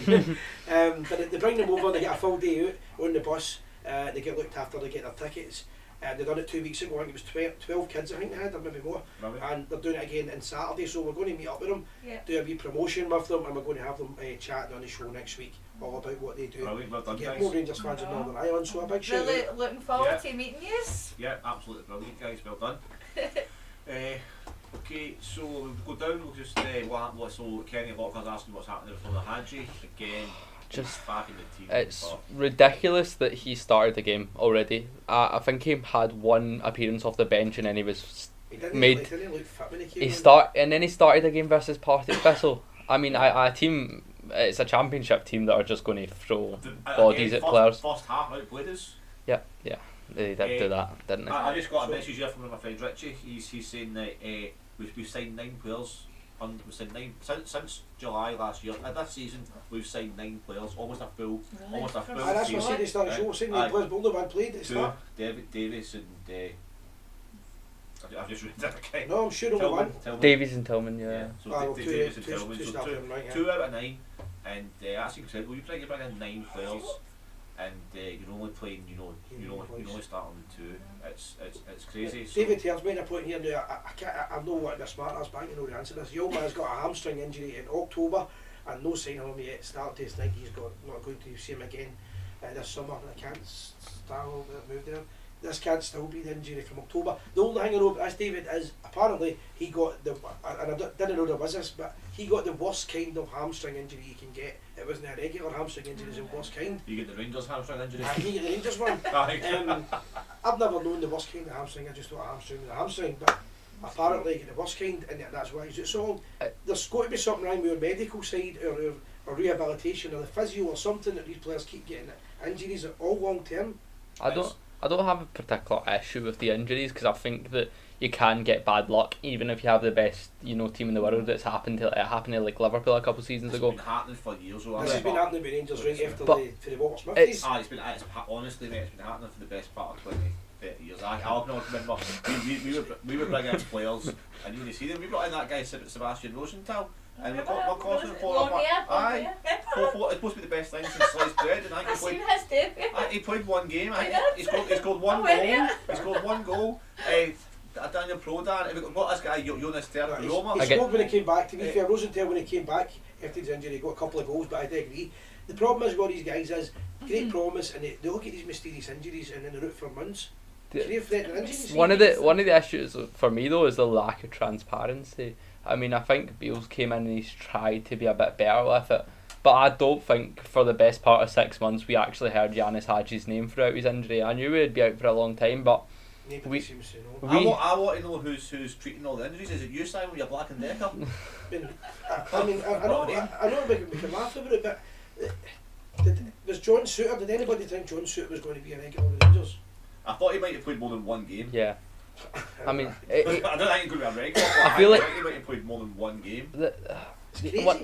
But they bring them over, they get a full day out on the bus, they get looked after, they get their tickets. They done it 2 weeks ago. I think it was 12 kids I think they had, or maybe more. Really? And they're doing it again on Saturday, so we're going to meet up with them, do a wee promotion with them, and we're going to have them chatting on the show next week all about what they do. Brilliant, well done, get guys. More Rangers fans in Northern Ireland, so a big shout out. Really looking forward to meeting you. Yeah, absolutely brilliant, guys, well done. Okay, so we'll go down, we'll just so Kenny Locker's asking what's happening with the Hadji. Again, just back in the team. it's ridiculous that he started the game already. I think he had one appearance off the bench and then he was made. Didn't look fit when he came He in. then he started the game versus Partick Thistle. I mean, a team. It's a championship team that are just going to throw bodies at players. First half outplayed us. Yeah, they did do that, didn't they? I just got a message here from one of my friends, Richie. He's saying that we've signed 9 players. We've signed 9 since July last year. This season, we've signed 9 players, almost a full That's what I team. said. They started showing, saying 9 players, but only one played at the start. Davies and I've just read that again. No, I'm sure only one. Davies and Tillman, yeah. So Davies and Tillman. So right, 2 out of 9, and that's incredible. You try to bring in 9 players, and you're only playing, you're only starting with 2. It's crazy. David Hare's made a point here now. I'm not wanting to be smart ass bank, the answer to this. The old man's got a hamstring injury in October, and no sign of him yet. Start dates think he's not going to see him again this summer. I can't start a little bit moved there. This can't still be the injury from October. The only thing I know about this, David, is apparently he got the, and I didn't know there was this, but he got the worst kind of hamstring injury you can get. It wasn't a regular hamstring injury, it was the worst kind. You get the Rangers hamstring injury? He get the Rangers one. I've never known the worst kind of hamstring, I just thought a hamstring was a hamstring, but apparently you get the worst kind, and that's why he's so there's got to be something wrong with your medical side or rehabilitation or the physio or something that these players keep getting injuries all long term. I don't have a particular issue with the injuries because I think that you can get bad luck even if you have the best team in the world. It's happened to like Liverpool a couple of seasons ago. It's been happening for years. This has been happening with Rangers right after the Walter Smith days. Honestly, mate, it's been happening for the best part of 30 years. I'll not remember. We were bringing in players and you see them. We brought in that guy Sebastian Rosenthal. And we're confident for him. It's supposed to be the best thing since sliced bread. And I seen his debut. He played one game. He scored one goal. He scored one goal. Daniel Prodan. We've got this guy Jonas Roma. He scored when he came back. To be fair, Rosenthal when he came back after his injury, he got a couple of goals. But I do agree. The problem is with all these guys is great promise, and they all get these mysterious injuries, and then they're out for months. One of the issues for me though is the lack of transparency. I mean, I think Beale's came in and he's tried to be a bit better with it, but I don't think for the best part of 6 months we actually heard Yanis Hadji's name throughout his injury. I knew he'd be out for a long time, but nobody seems to know. I want to know who's treating all the injuries. Is it you, Simon, with your Black and Decker? I know we can laugh about it, but was John Suter? Did anybody think John Suter was going to be a regular with Rangers? I thought he might have played more than one game. Yeah. I mean, I don't think he's going to be a regular. I feel like he might have played more than one game.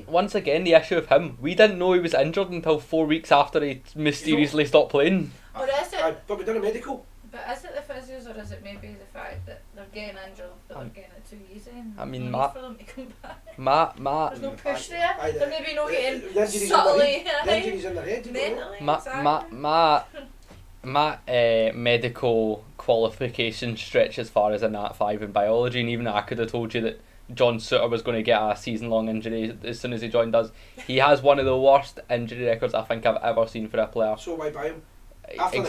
Once again, the issue of him, we didn't know he was injured until 4 weeks after he mysteriously stopped playing. Or is it? But we done a medical. But is it the physios or is it maybe the fact that they're getting injured, but they're getting it too easy? I mean, for them to come back. There's no push there. They're maybe not getting subtly. The injuries in their head. Mentally, my medical qualification stretch as far as a Nat 5 in biology, and even I could have told you that John Suter was going to get a season-long injury as soon as he joined us. He has one of the worst injury records I think I've ever seen for a player. So why buy him? After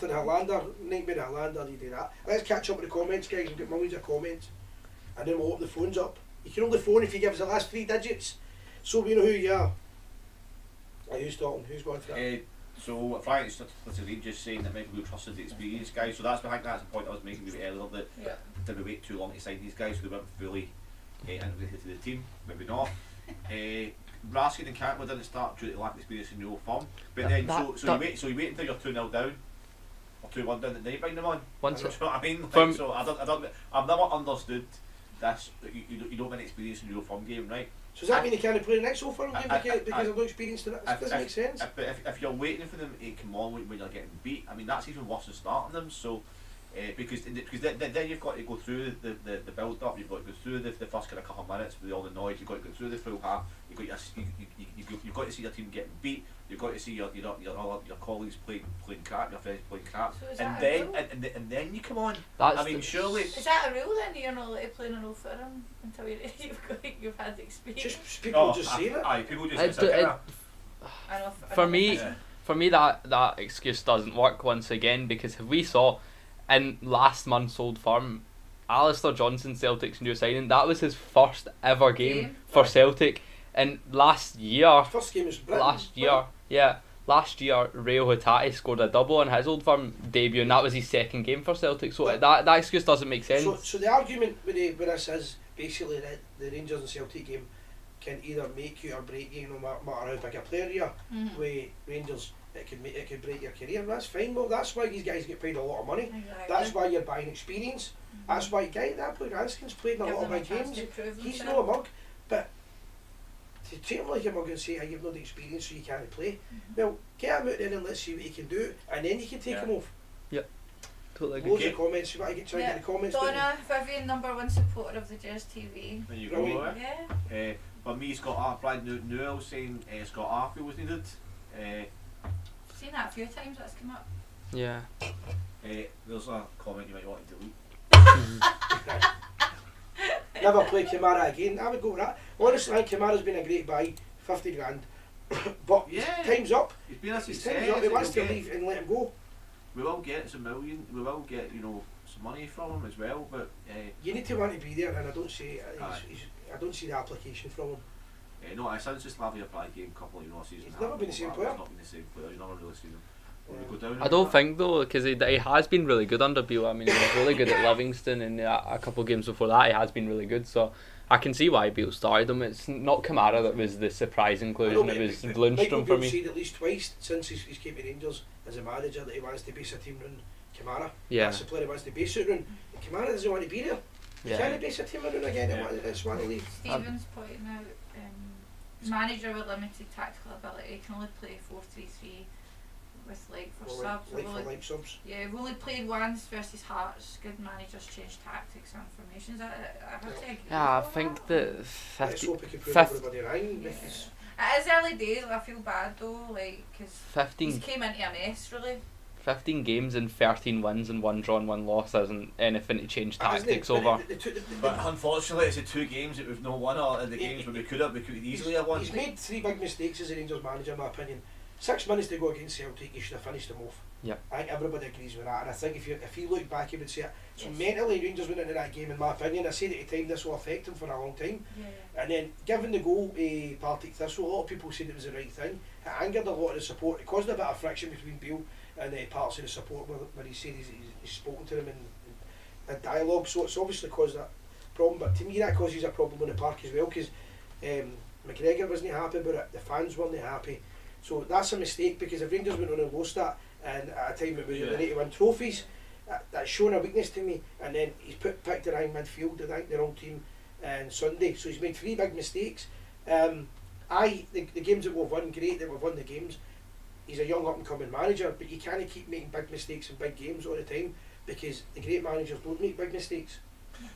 the Highlander, nightmare Highlander, you do that. Let's catch up with the comments, guys. We've got millions of comments, and then we'll open the phones up. You can only phone if you give us the last 3 digits, so we know who you are. Who's talking? Who's going for that? So Frank started just saying that maybe we trusted the experienced guys. So I think that's the point I was making earlier, that did we wait too long to sign these guys so they weren't fully integrated to the team? Maybe not. Raskin and Cantwell didn't start due to lack of experience in your form. But then you wait until you're 2-0 down or 2-1 down, and then you bring them on. You know what I mean? So I've never understood this. You don't have any experience in your form game, right? So does that mean they can't play the next Old game because of no experience in it? Does that make sense? If you're waiting for them to come on when you're getting beat, I mean that's even worse than starting them. So because then you've got to go through the build up, you've got to go through the first kind of couple of minutes with all the noise, you've got to go through the full half, you've got to see your team getting beat, you've got to see your colleagues playing crap, your friends playing crap, so and then you come on. Surely is that a rule then? You're not allowed to play an Old Firm until you've had the experience. Just people just saying it. Aye, people just say it. For me, that excuse doesn't work once again, because if we saw in last month's Old Firm, Alistair Johnson, Celtic's new signing, that was his first ever game for Celtic. And last year, First game was Britain. last year, Rayo Hatate scored a double on his Old Firm debut, and that was his second game for Celtic. So that excuse doesn't make sense. So the argument with this is basically that the Rangers and Celtic game can either make you or break you, no matter how big a player you are. With Rangers, it could break your career. And that's fine. Well, that's why these guys get paid a lot of money. Exactly. That's why you're buying experience. That's why that boy Ranskin's played in a lot of big games. He's no a mug, but to treat him like a mug and say, you've no the experience, so you can't play. Well, get him out there and let's see what he can do, and then you can take him off. Yep, totally agree. Loads of comments. You want to try and get the comments. Donna, Vivian, #1 supporter of the Gers TV. There you go. Yeah. For me, Brad Newell saying Scott Arfield was needed. I've seen that a few times. That's come up. Yeah. There's a comment you might want to delete. Never play Kamara again. I would go with that. Honestly, I think Kamara's been a great buy, 50 grand. But time's up. He's been a His success. time's up. He wants to leave and let him go. We will get some million. We will get some money from him as well. But you need to want to be there, and I don't see I don't see the application from him. no, since the Slavia Prague game, couple of seasons. He's never been the same player. He's not been the same player. You've never really seen him. Go down I don't think though, because he has been really good under Beale. I mean, he was really good at Livingston, and a couple of games before that he has been really good. So I can see why Beale started him. It's not Kamara that was the surprise inclusion. It was Lundstrom for me. Said at least twice since he's came to Rangers as a manager that he wants to base a team around Kamara. Yeah. That's the player he wants to base it around. Kamara doesn't want to be there. He can't base a team around again. It's want to leave. Stephen's pointing out manager with limited tactical ability can only play 4-3-3 with subs. Subs. Yeah, we've only played once versus Hearts. Good managers change tactics and formations. I have to agree. Yeah, I think that Let's hope he can prove everybody wrong. Because it is early days. I feel bad though, because he came into a mess really. 15 games and 13 wins and 1 draw and 1 loss isn't anything to change tactics over. But unfortunately, it's the 2 games that we've not won, or the games where we could easily have won. He's made 3 big mistakes as a Rangers manager, in my opinion. 6 minutes to go against Celtic, you should have finished them off. Yep. I think everybody agrees with that, and I think if you look back, you would say it. So mentally, Rangers went into that game, in my opinion. I said at the time this will affect him for a long time. Yeah. And then, given the goal to Partick Thistle, a lot of people said it was the right thing. It angered a lot of the support. It caused a bit of friction between Beale and parts of the support where he said he's spoken to them in dialogue. So it's obviously caused that problem. But to me, that causes a problem in the park as well, because McGregor wasn't happy about it. The fans weren't happy. So that's a mistake, because if Rangers went on and lost that, and at a time it was they need to win trophies, that's shown a weakness to me. And then he's picked the wrong midfield, I think the wrong team on Sunday. So he's made 3 big mistakes. The games that we've won, great that we've won the games. He's a young up and coming manager, but you can't keep making big mistakes in big games all the time, because the great managers don't make big mistakes.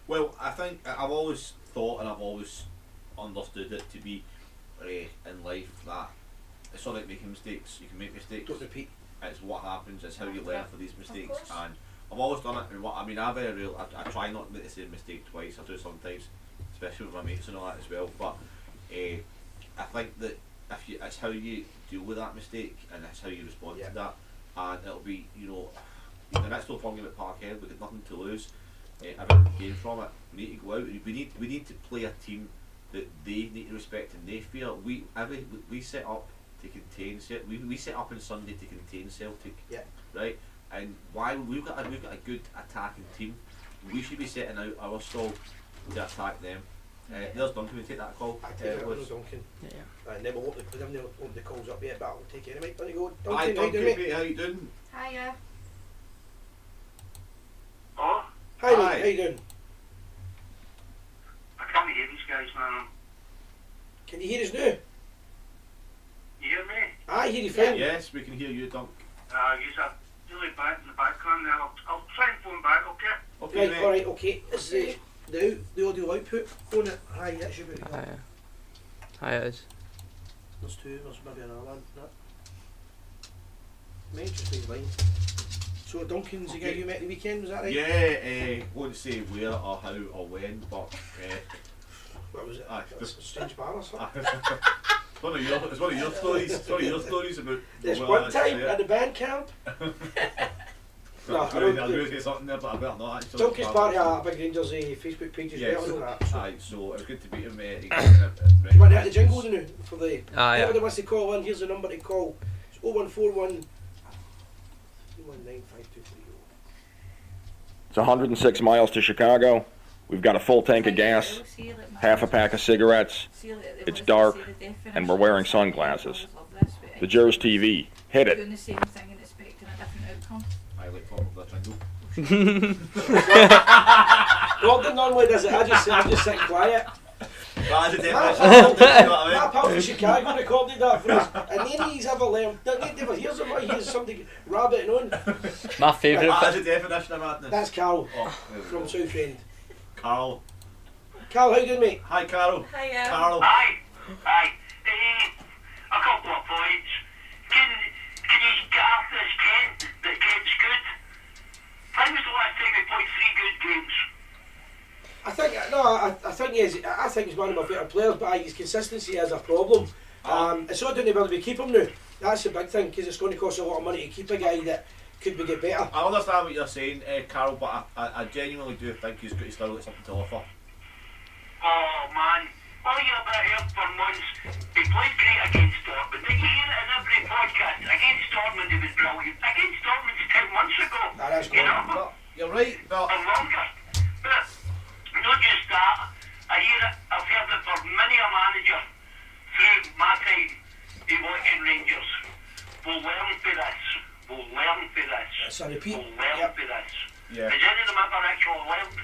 Well, I think I've always thought, and I've always understood it to be in life that it's not like making mistakes. You can make mistakes. Don't repeat. It's what happens. It's how you learn for these mistakes. And I've always done it. I try not to make the same mistake twice. I do sometimes, especially with my mates and all that as well. But I think that it's how you deal with that mistake, and it's how you respond to that. And it'll be, the next whole problem at Parkhead, we've got nothing to lose. Everything to gain from it. We need to go out. We need to play a team that they need to respect and they fear. We set up to contain Celtic. We set up on Sunday to contain Celtic. Yeah. Right. And why we've got a good attacking team. We should be setting out our stall to attack them. There's Duncan. We take that call. I take it was Duncan. Yeah. And then we'll open the calls up yet, but I'll take it. There you go. Duncan, Hi, Duncan, mate? how you doing? Hiya. Oh, Hi, mate. How you doing? I can't hear these guys, man. Can you hear us now? You hear me? I hear you fine. Yes, we can hear you, Dunk. You're really bad in the background there. I'll try and phone back, okay? Okay, Right, mate. alright, okay. Is the audio output on it? Aye, that should be. Hi, it is. There's 2, there's maybe another one. No. May just be line. So Duncan's the guy you met at the weekend, was that right? Yeah, won't say where or how or when, but What was it? Aye. That's a strange bar or something. it's one of your stories. It's one of your stories about. There's well, one that's time it. at the band camp. No, I I don't was going to say something there, but I better not actually. Duncan's part of a big Rangers Facebook page as well. And that. Aye, so it was good to meet him. Do you want to hit the jingle now for the... Yeah. Anybody wants to call in, here's the number to call. It's 0141 3195230. It's 106 miles to Chicago. We've got a full tank of gas, half a pack of cigarettes. It's dark, and we're wearing sunglasses. The Gers TV. Hit it. Doing the same thing and expecting a different outcome. I like talking about the jingle. Gordon normally does it, I just sit quiet. That's a My definition, you know what I mean? pal from Chicago recorded that for us, and none of he's ever learned. Nobody ever hears him. He hears somebody rabbiting on. My favourite That's thing. a definition of madness. That's Carl Oh, there we from go. Southend. Carl. Carl, how you doing, mate? Hi, Carol. Hiya. Carol. Aye. A couple of points. Can you get off this Kent that Kent's good? When was the last time we played 3 good games? I think he's one of my favourite players, but his consistency is a problem. It's not doing whether we keep him now. That's the big thing, because it's going to cost a lot of money to keep a guy that could be get better. I understand what you're saying, Carol, but I genuinely do think he's still got something to offer. Oh man, all you're about here for months. He played great against Dortmund. Did you hear it in every podcast? Against Dortmund he was brilliant. Against Dortmund 10 months ago. That's You good. know? But you're right, but Or longer. But not just that, I hear it, I've heard it for many a manager through my time watching Rangers. We'll learn for this. We'll learn for this. It's a repeat. We'll learn Yep. for this. yeah. Has any of them ever actually learned?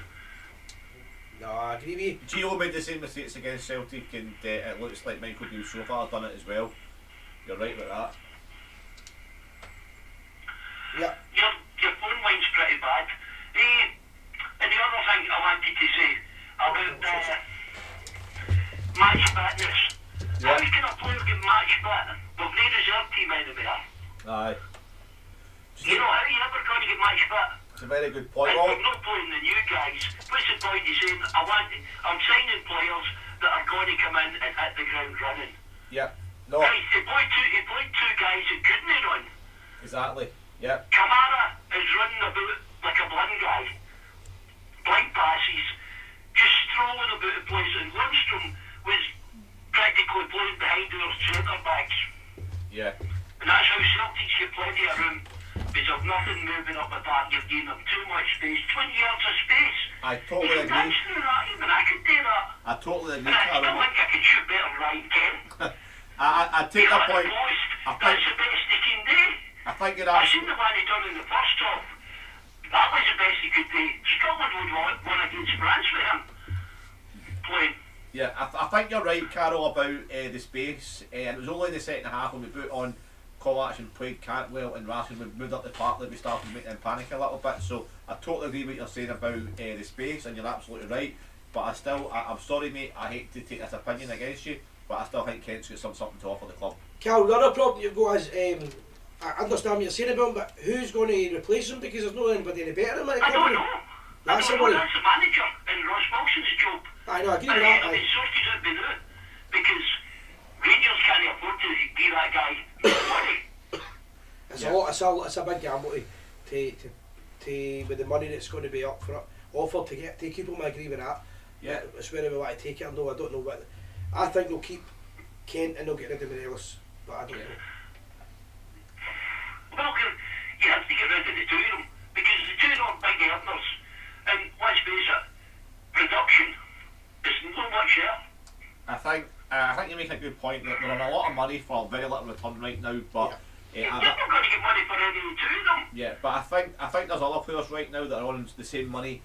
No, I agree with you. Gio made the same mistakes against Celtic, and it looks like Michael Beale so far has done it as well. You're right with that. Yeah. Your phone line's pretty bad. And the other thing I wanted to say about match fitness. How can a player get match fit with no reserve team anywhere? Aye. You know, how are you ever going to get match fit? It's a very good point. And Well, I'm not playing the new guys. What's the point of saying I'm signing players that are going to come in and hit the ground running? yeah. No, Right, he played two guys that couldn't run. exactly. Yeah. Kamara is running about like a blind guy. Blind passes, just strolling about the place, and Lundstrom was practically playing behind our centre backs. Yeah. And that's how Celtics get plenty of room. Because of nothing moving up the back, you're giving them too much space. 20 yards of space. I You totally can agree. dance through that, even I could do that. I totally And agree, I still Carol. think I could shoot better than Ryan Kent. I take He's that at the point. post. I think- That's the best he can do. I think you're I seen actually. the one he done in the first half. That was the best he could do. Scotland would want one against France with him playing. Yeah, I think you're right, Carol, about the space. And it was only in the second half when we put on Kovac and played Cantwell and Rashford. We moved up the park that we started making them panic a little bit. So I totally agree with what you're saying about the space, and you're absolutely right. But I'm sorry, mate. I hate to take this opinion against you, but I still think Kent's got something to offer the club. Carl, the other problem you've got is, I understand what you're saying about him, but who's going to replace him, because there's not anybody any better than him. I don't know. That's I the don't know. worry. That's the manager and Ross Wilson's job. I know, I agree And with that. I mean, sorted it by now. Because Rangers can't afford to give that guy money. It's a big gamble to with the money that's going to be up for it, offered to keep him. I agree with that. Yeah. It's whether we want to take it or no. I don't know what. I think they'll keep Kent and they'll get rid of Morelos, but I don't know. Well, you have to get rid of the two of them. Because the two are big earners. And let's face it, production is not much there. I think you make a good point. That they're on a lot of money for very little return right now, but You're not going to get money for any of the two of them. yeah, but I think there's other players right now that are on the same money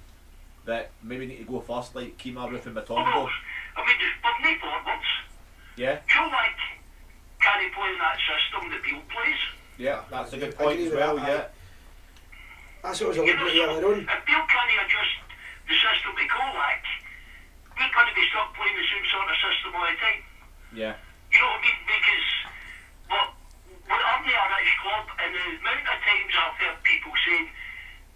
that maybe need to go first, like Kemar, Roof and Batongo. I mean, there's no forwards. Yeah, Joe like can he play in that system that Beale plays? yeah, that's a good I point agree as with well. that, Yeah, That's what I was a You little know, bit so earlier on. if Beale can't adjust the system to Kolak, he's going to be stuck playing the same sort of system all the time. yeah, You know what I mean? Because we're only a rich club, and the amount of times I've heard people saying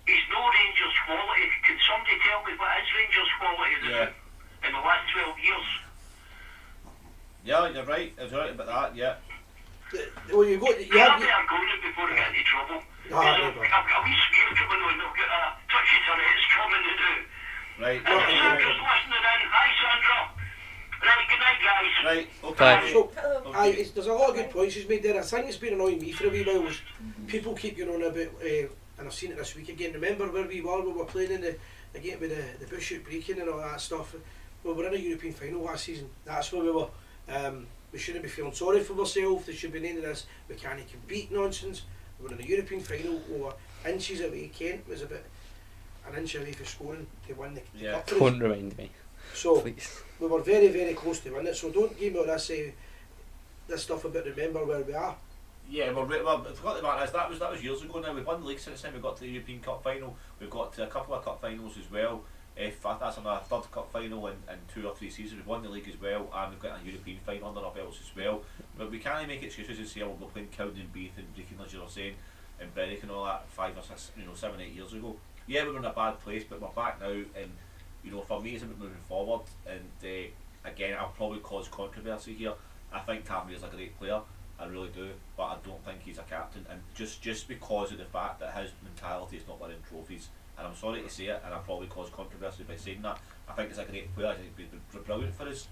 he's no Rangers quality. Can somebody tell me what is Rangers quality Yeah. in the last 12 years? yeah. You're right. About that. Yeah, Well, you You have have to go it before they get into trouble. I've got a wee smear coming on, I've got a touchy Tourette's coming to do. Right. Sandra's listening in. Hi, Sandra. Right, good night, guys. Right, okay. So, there's a lot of good points he's made there. I think it's been annoying me for a wee while. People keep going on about, and I've seen it this week again. Remember where we were playing in the game with the bush shoot breaking and all that stuff. We were in a European final last season. That's where we were. We shouldn't be feeling sorry for ourselves. There should be none of this we can't compete nonsense. We were in a European final. We were inches away. Kent was about an inch away from scoring to win the cup. Don't remind me. So please. We were very, very close to winning it. So don't give me all this stuff about remember where we are. Yeah, well, I forgot about that was years ago now. We've won the league since then. We got to the European Cup final. We've got to a couple of cup finals as well. That's on our third cup final in 2 or 3 seasons. We've won the league as well, and we've got a European final under our belts as well. But we can't make excuses and say, oh, we're playing Cowden and Beath and Brecon, as you were saying, and Berwick and all that 5 or 6, 7, 8 years ago. Yeah, we were in a bad place, but we're back now, and for me, it's about moving forward. And again, I'll probably cause controversy here. I think Tavernier is a great player. I really do, but I don't think he's a captain, and just because of the fact that his mentality is not winning trophies, and I'm sorry to say it, and I probably cause controversy by saying that. I think he's a great player. I think he'd be brilliant for us,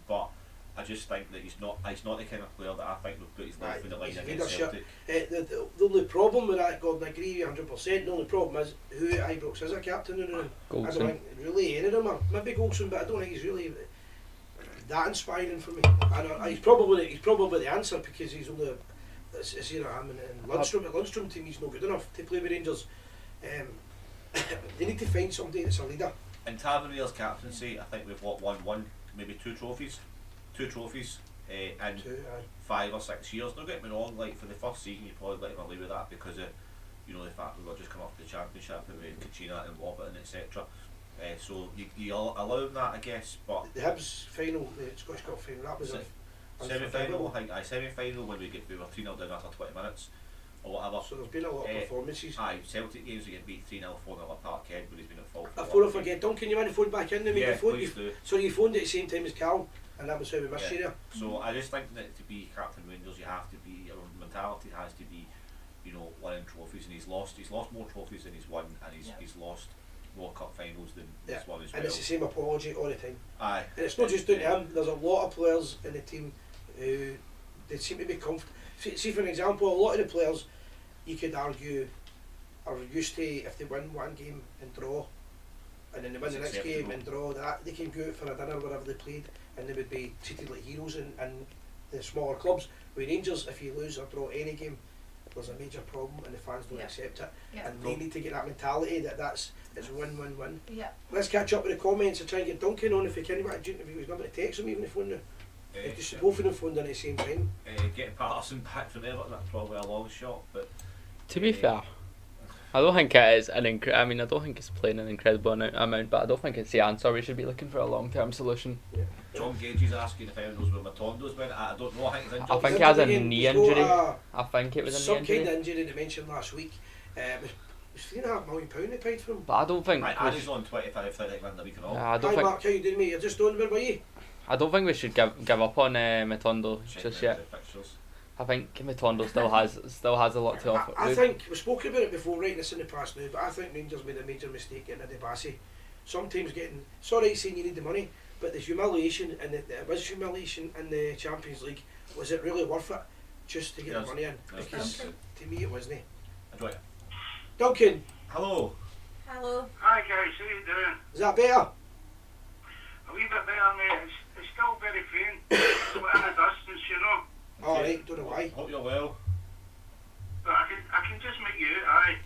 but I just think that he's not the kind of player that I think would put his life in the line against Celtic. The only problem with that, Gordon, I agree 100%. The only problem is who at Ibrox is a captain in the room. I don't think really any of them are. Maybe Golson, but I don't think he's really that inspiring for me. And he's probably the answer, because he's only it's here I am in Lundstrom team. He's not good enough to play with Rangers. They need to find somebody that's a leader. In Tavernier's captaincy, I think we've won maybe 2 trophies in 5 or 6 years. Don't get me wrong, like for the first season you probably let him away with that because of the fact we were just coming off the championship and we had Kachina and Warburton, etc. So you allow him that, I guess. But the Hibs final, the Scottish Cup final, that was semi-final. I think semi-final when we were 3-0 down after 20 minutes or whatever. So there's been a lot of performances. Celtic games we get beat 3-0, 4-0 at Parkhead, but he's been at fault. Before I forget, Duncan, you want to phone back in? Please do. Sorry, you phoned at the same time as Cal, and that was how we missed you there. So I just think that to be captain Rangers, you have to be, your mentality has to be, winning trophies, and he's lost more trophies than he's won, and he's lost more cup finals than this one as well. And it's the same apology all the time. Aye. And it's not just down to him. There's a lot of players in the team who they seem to be comfortable. See, for an example, a lot of the players you could argue are used to, if they win one game and draw, and then they win the next game and draw, that they can go out for a dinner wherever they played, and they would be treated like heroes in the smaller clubs. With Rangers, if you lose or draw any game, there's a major problem and the fans don't accept it, and they need to get that mentality that it's win-win-win. Let's catch up with the comments and try and get Duncan on if we can. If he was going to text him even if phone now. If just both of them phoned in at the same time. Getting Patterson back from Everton, that's probably a long shot, but to be fair, I don't think it is I don't think it's playing an incredible amount, but I don't think it's the answer. We should be looking for a long-term solution. John Gage is asking if anyone knows where Matondo's been. I don't know. I think he's injured. I think he has a knee injury. I think it was a knee injury. Some kind of injury they mentioned last week. It was £3.5 million they paid for him. But I don't think. He's on 25 grand a week and all. I don't think. Mark, how you doing, mate? You're just on. Where were you? I don't think we should give up on Matondo just yet. I think Matondo still has a lot to offer. I think we've spoken about it before, writing this in the past now, but I think Rangers made a major mistake getting a Debassi. Sometimes sorry saying you need the money, but there's humiliation, and it was humiliation in the Champions League. Was it really worth it just to get the money in? Because to me it wasn't. Enjoy it. Duncan. Hello. Hello. Hi guys, how you doing? Is that better? A wee bit better, mate. It's still very faint. It's in the distance, Alright, don't know why. Hope you're well. But I can just make you out, aye.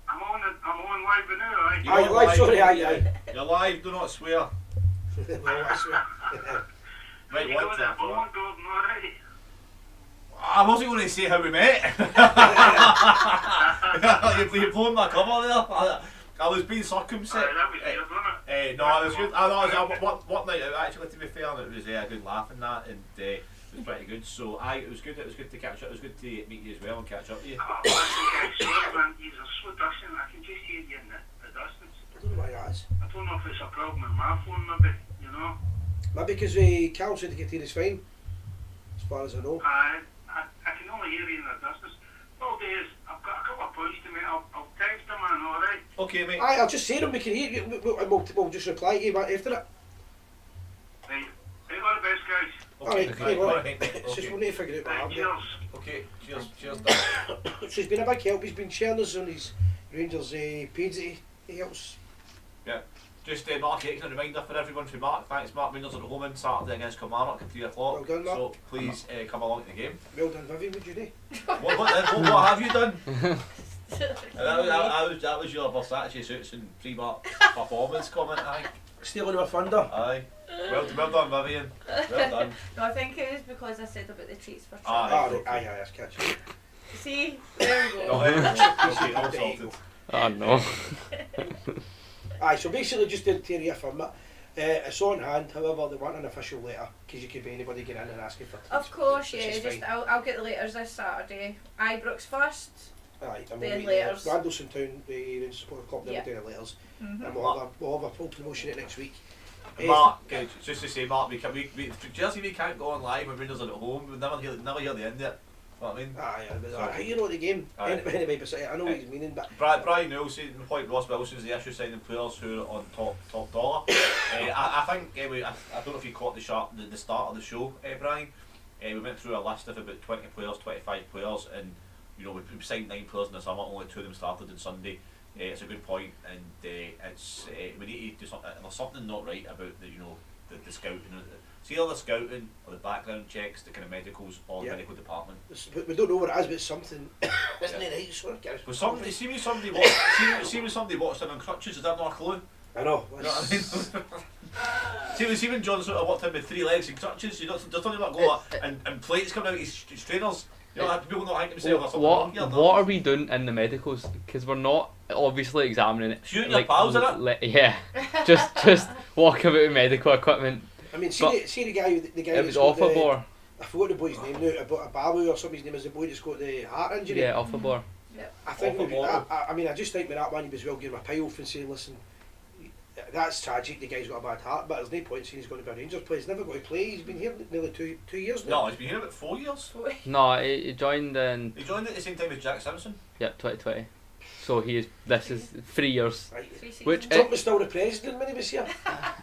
I'm on live now, aye. Aye, live, sorry, aye. You're live, do not swear. Well, I swear. Right, you got that ball, Gordon, alright? I wasn't going to say how we met. You're blowing my cover there. I was being circumcised. That was weird, wasn't it? No, it was good. I one night out actually, to be fair, and it was a good laugh in that, and it was pretty good. So it was good. It was good to catch up. It was good to meet you as well and catch up with you. Oh, man, sorry, man. You're so distant. I can just hear you in the distance. I don't know why that is. I don't know if it's a problem with my phone, maybe. Maybe because Cal said to get here is fine, as far as I know. I can only hear you in the distance. Okay, mate. Aye, I'll just say them, we can hear you, and we'll just reply to you after it. Right. Right, all the best, guys. Okay, Alright, alright, mate. It's just we need to figure out what Right, happened. cheers. Okay, cheers, Dan. So he's been a big help, he's been sharing us on his Rangers page that he helps. Yeah. Just Mark Aitken, a reminder for everyone from Mark. Thanks, Mark. Rangers are at home on Saturday against Kilmarnock at 3 o'clock. Well done, Mark. So please come along to the game. Well done, Vivian, would you do? What have you done? That was your Versace suits and pre-Mark performance comment, aye. Stealing my thunder. Aye. Well done, Vivian. Well done. No, I think it was because I said about the treats for Aye. children. Aye, that's catchy. See, there we No, go. okay, all sorted. Oh no. Aye, so basically just to reaffirm it, it's on hand, however they want an official letter, because you could be anybody getting in and asking for Of course, which yeah. is Just fine. I'll get the letters this Saturday. Ibrox first. Aye, and then meet letters. Randallson Town, the Rangers Support Club, they'll Yeah. do the letters, Mm-hmm. and we'll have a full promotion it next week. Mark, just to say, Mark, Jersey, we can't go on live when Rangers are at home. We never hear the end of it. You know what I mean? Aye, but you know the game. Aye. Anyway, but I know what he's meaning, but Brian Nelson, the point Ross Wilson's the issue signing players who are on top dollar. I think I don't know if you caught the start of the show, Brian. We went through a list of about 20 players, 25 players, and you know we signed 9 players in the summer. Only 2 of them started on Sunday. It's a good point, and it's we need to do something. There's something not right about the scouting. See all the scouting or the background checks, the kind of medicals, or the medical department. we don't know what it is, but it's something. Isn't it right? So Well, somebody see when somebody watched him on crutches. Is that not a clue? I know. You know what I mean? see when John sort of walked in with 3 legs and crutches, you know, there's nothing like go and plates coming out of his trainers. You know, people not think themselves or something wrong here. What are we doing in the medicals? Because we're not obviously examining it. Shooting your pals in it? Yeah, just walking about with medical equipment. I mean, see the guy. It was Offabor. I forgot the boy's name now. About Abalu or somebody's name is the boy that's got the heart injury. Yeah, Offabor. I think maybe Offabor. I mean, I just think with that one he was well giving a pie off and saying, listen, that's tragic. The guy's got a bad heart, but there's no point saying he's going to be a Rangers player. He's never got to play. He's been here nearly two years now. No, he's been here about 4 years. No, he joined in. He joined at the same time as Jack Simpson. Yep, 2020. So this is 3 years. Right. Which Trump was still the president when he was here.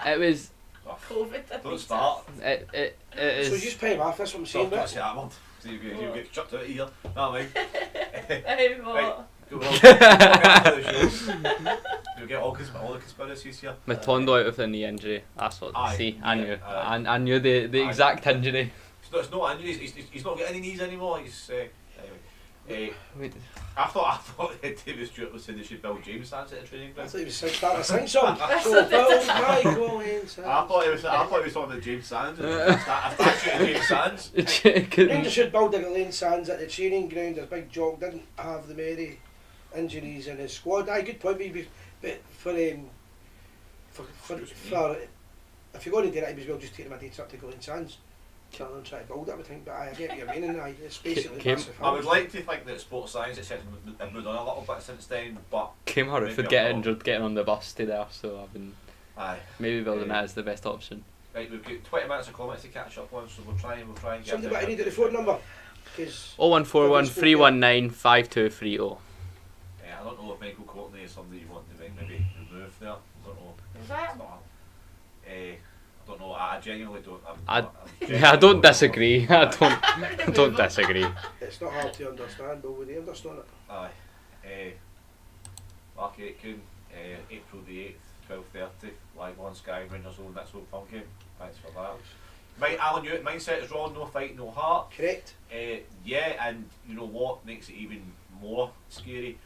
it was. Oh, COVID. don't start. It So is. just pay him off. That's what I'm saying. Don't But say that word. So you get chucked out of here. No, I mean. Hey, what? Go on. The show. You'll get all the conspiracies here. Matondo out with the knee injury. That's what. Aye, See, I knew. aye. I knew the Aye. exact injury. It's not injuries. He's not getting any knees anymore. He's anyway. Wait. I thought David Stewart was saying they should build James Sands at the training I ground. thought he was starting to sing song. So Bill Michael inside. I thought he was talking about James Sands. A statue of James Sands. Rangers should build a Lane Sands at the training ground. As Big Jock didn't have the many injuries in his squad. Aye, good point. But for if you're going to do that, he was well just take him a day trip to Lane Sands. Rather than try to build it, I would think. But I get what you're meaning. Aye, it's basically massive. I would like to think that sports science has moved on a little bit since then, but Came hard if maybe we get I'm wrong. injured getting on the bus to there, so I've been Aye. maybe building that as the best option. Right, we've got 20 minutes of comments to catch up on, so we'll try and get. Somebody but I needed the phone number. Because 0141 319 5230. Yeah, I don't know if Michael Courtney is somebody you want to maybe remove there. I don't know. Is that? It's not, I don't know. I genuinely don't. I don't disagree. I don't disagree. it's not hard to understand, but would they understand it? Aye. Mark Aitken, April the 8th, 12:30, live on Sky, Rangers Own, that's Old Firm game. Thanks for that. Alan Hewitt, mindset is wrong, no fight, no heart. Correct. Yeah, and you know what makes it even more scary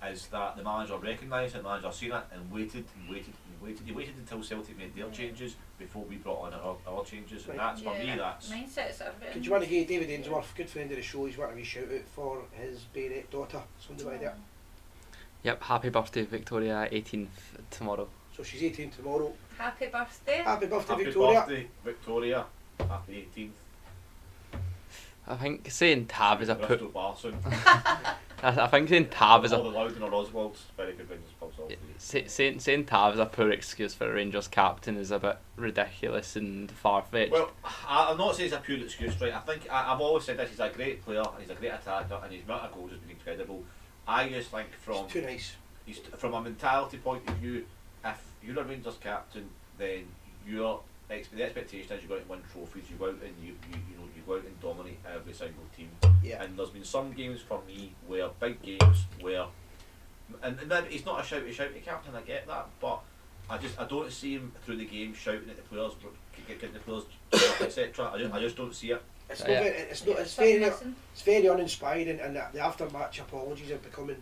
is that the manager recognised it, the manager seen it and waited and waited and waited. He waited until Celtic made their changes before we brought on our changes, and that's for me. That's Mindsets are very. Did you want to give David Ainsworth, good friend of the show, he's wanting a wee shout out for his Bayret daughter, something like that. Yep, happy birthday Victoria, 18th tomorrow. So she's 18 tomorrow. Happy birthday. Happy birthday, happy Victoria. birthday, Victoria. Happy 18th. I think saying tab is a Bristol put. Bar soon. I think saying tab is All a the Loudon or Oswald's very good Rangers pubs. saying tab is a poor excuse for a Rangers captain is a bit ridiculous and far fetched. Well, I'm not saying it's a pure excuse, right? I think I've always said this. He's a great player. He's a great attacker, and his amount of goals has been incredible. I just think from She's too nice. from a mentality point of view, if you're a Rangers captain, then the expectation is you go out and win trophies, you go out and you go out and dominate every single team. Yeah. And there's been some games for me where big games where, and he's not a shouty captain, I get that, but I don't see him through the game shouting at the players, getting the players etc. I just don't see it. It's very uninspiring, and the after-match apologies are becoming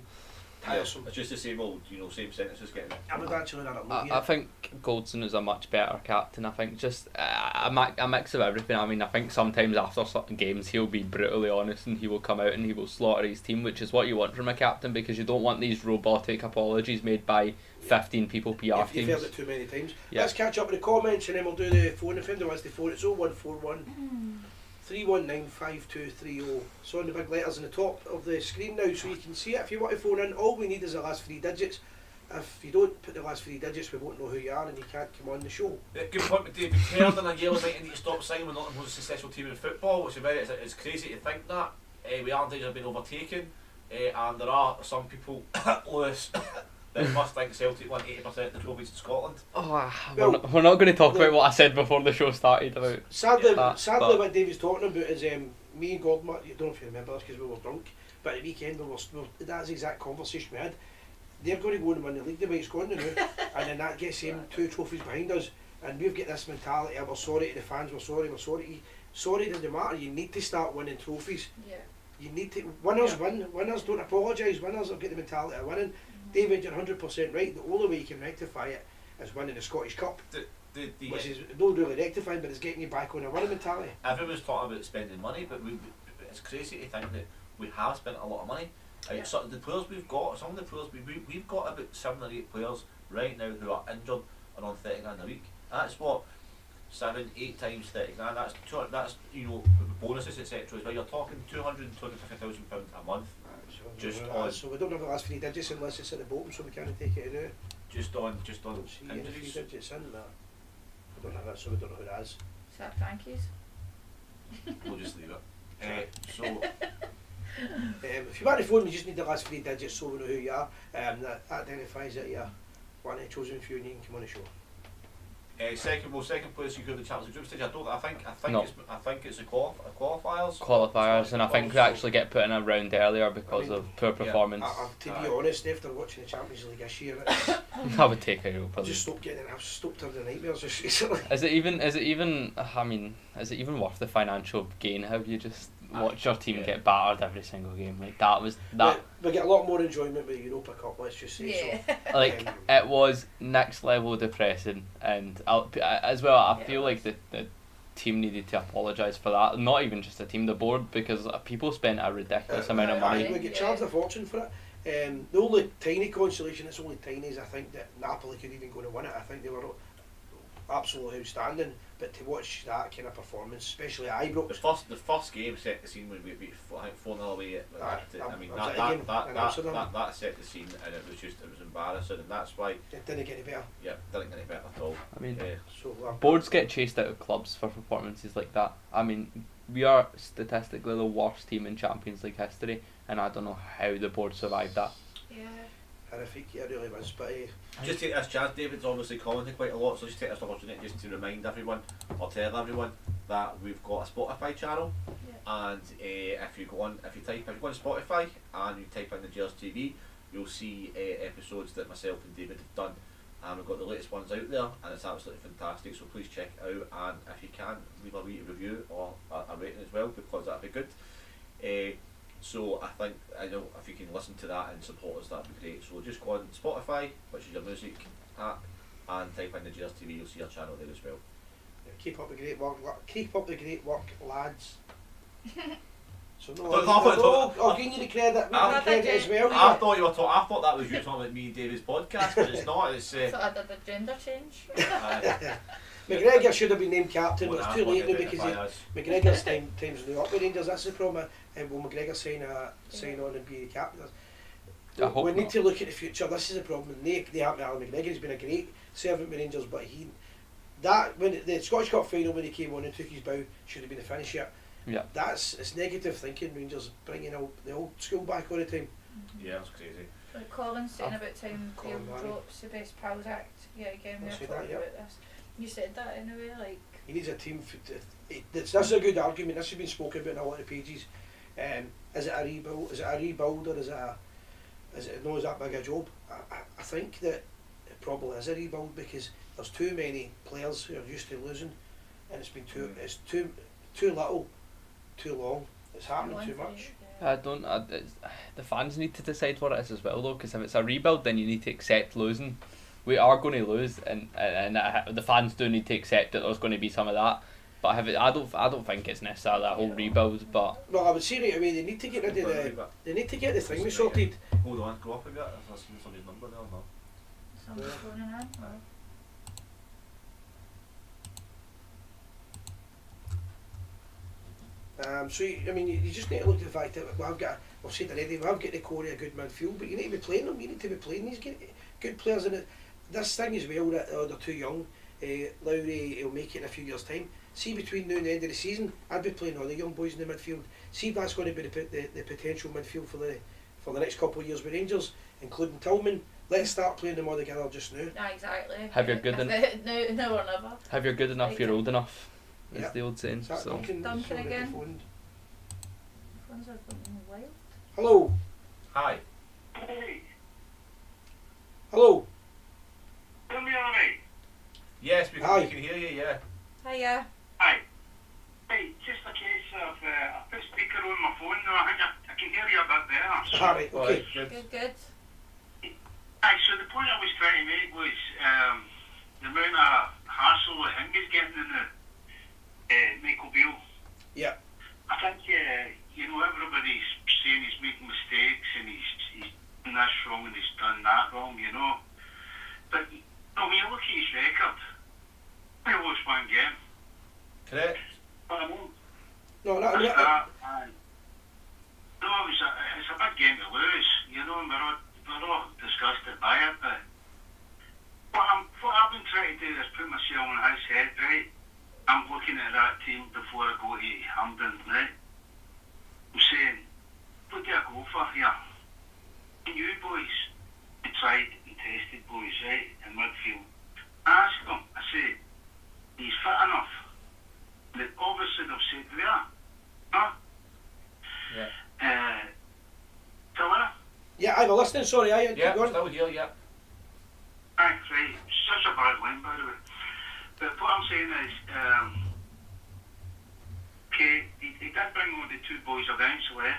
tiresome. It's just the same old, same sentences getting. I would actually rather I think Goldson is a much better captain. I think just a mix of everything. I mean, I think sometimes after certain games he'll be brutally honest and he will come out and he will slaughter his team, which is what you want from a captain, because you don't want these robotic apologies made by 15 people PR teams. You've heard it too many times. Yeah. Let's catch up with the comments and then we'll do the phone. If anyone wants the phone, it's 0141 319 5230. So on the big letters on the top of the screen now, so you can see it. If you want to phone in, all we need is the last 3 digits. If you don't put the last 3 digits, we won't know who you are and you can't come on the show. Good point with David Heard and a Yale might need to stop signing. We're not the most successful team in football, which is it's crazy to think that. We aren't have been overtaken, and there are some people, Lewis, that must think Celtic won 80% of the trophies in Scotland. We're not going to talk about what I said before the show started about Sadly, that, what David's talking about is me and Gordon, you don't know if you remember this because we were drunk, but at the weekend that's the exact conversation we had. They're going to go and win the league the way it's going to now, and then that gets them 2 trophies behind us, and we've got this mentality of we're sorry to the fans, we're sorry. Sorry doesn't matter, you need to start winning trophies. Yeah. You need to, winners win, winners don't apologise, winners have got the mentality of winning. David, you're 100% right, the only way you can rectify it is winning the Scottish Cup, which is not really rectifying, but it's getting you back on a winning mentality. Everyone's talking about spending money, but it's crazy to think that we have spent a lot of money. So the players we've got, some of the players we've got about 7 or 8 players right now who are injured and on 30 grand a week. That's what 7, 8 times 30 grand. That's bonuses etc. As well. You're talking £250,000 a month. So we don't have the last 3 digits unless it's at the bottom, so we can't take it in now. Just on injuries. 3 digits in that. We don't have that, so we don't know who that is. Is that Frankie's? We'll just leave it. If you want to phone, we just need the last 3 digits so we know who you are. That identifies that you're one of the chosen few and you can come on the show. Second place you could the Champions League group stage. I think it's the qualifiers. Qualifiers, and I think we actually get put in a round earlier because of poor performance. To be honest, after watching the Champions League this year, I would take a Europa League. I've stopped having the nightmares just recently. Is it even worth the financial gain? Have you just watch your team get battered every single game? Like that was that. We get a lot more enjoyment with the Europa Cup. Let's just say so. Like it was next level depressing, and as well, I feel like the team needed to apologise for that. Not even just the team, the board, because people spent a ridiculous amount of money. We get charged a fortune for it. The only tiny consolation, it's only tiny, is I think that Napoli could even go to win it. I think they were absolutely outstanding, but to watch that kind of performance, especially at Ibrox. The first game set the scene when we beat 4-0 away at that set the scene, and it was embarrassing, and that's why it didn't get any better. Yeah, didn't get any better at all. I mean, boards get chased out of clubs for performances like that. I mean, we are statistically the worst team in Champions League history, and I don't know how the board survived that. Yeah. Horrific, it really was, but just take this chance. David's obviously commenting quite a lot, so just take this opportunity just to remind everyone or tell everyone that we've got a Spotify channel, and if you go on Spotify and you type in the Gers TV, you'll see episodes that myself and David have done, and we've got the latest ones out there, and it's absolutely fantastic. So please check it out, and if you can, leave a wee review or a rating as well, because that'd be good. So I know if you can listen to that and support us, that'd be great. So just go on Spotify, which is your music app, and type in the Gers TV. You'll see our channel there as well. Keep up the great work, lads. So I'll give you the credit. I credit as well. I thought you were I thought that was you talking about me and David's podcast, but it's not. It's. So I did the gender change. McGregor should have been named captain, but it's too late now because McGregor's time's new up with Rangers. That's the problem. Will McGregor sign on and be the captain? We need to look at the future. This is the problem. They haven't Alan McGregor. He's been a great servant with Rangers, but when the Scottish Cup final when he came on and took his bow should have been the finisher. Yeah, It's negative thinking. Rangers bringing the old school back all the time. Yeah, that's crazy. Like Colin's saying about time Colin Dale Murray. drops the Best Pals Act. Yeah, again, we I were said talking that, yeah. about this. You said that anyway, like. He needs a team. This is a good argument. This has been spoken about in a lot of pages. Is it a rebuild? Is it a rebuild, or is is that big a job? I think that it probably is a rebuild because there's too many players who are used to losing, and it's been too little, too long. It's happening too much. The fans need to decide what it is as well, though, because if it's a rebuild, then you need to accept losing. We are going to lose, and the fans do need to accept that there's going to be some of that. But I don't think it's necessarily a whole rebuild. But well, I would say right away they need to get rid of they need to get the thing sorted. Hold on, go up a bit. I've seen somebody's number there, no? Somebody's phoning in. So you just need to look at the fact that I've said already, we have got the core of a good midfield, but you need to be playing them. You need to be playing these good players in it. This thing as well that they're too young. Lowry will make it in a few years' time. See, between now and the end of the season, I'd be playing all the young boys in the midfield. See if that's going to be the potential midfield for the next couple of years with Rangers, including Tillman. Let's start playing them all together just now. Exactly. Have your good now or never. Have you're good enough, you're old enough. Is Yep. the old saying. So. Duncan again. Phoned. Phones are going wild. Hello. Hi. Hey, Hello. tell me all right. Yes, we Hi. can hear you, yeah. Hiya. Hi. Hey, just a case of, I put speaker on my phone now, I think I can hear you a bit better. Alright, okay. Good. Good. Aye, so the point I was trying to make was the amount of hassle that him is getting in the Michael Beale. Yeah. I think, everybody's saying he's making mistakes and he's done this wrong and he's done that wrong, But, when you look at his record, he lost one game. Correct. But I won't. No, It's a big game to lose, and we're all disgusted by it, but what I've been trying to do is put myself in his head, right? I'm looking at that team before I go to Hampden, right? I'm saying, what do I go for here? And you boys, you tried and tested boys, right, in midfield. I asked them, I said, he's fit enough. Obviously they've said they are. Huh? Yeah. Still there? Yeah, I'm listening, sorry, Yeah, go on. still here, yeah. Aye, right. Such a bad line, by the way. But what I'm saying is, he did bring on the two boys eventually,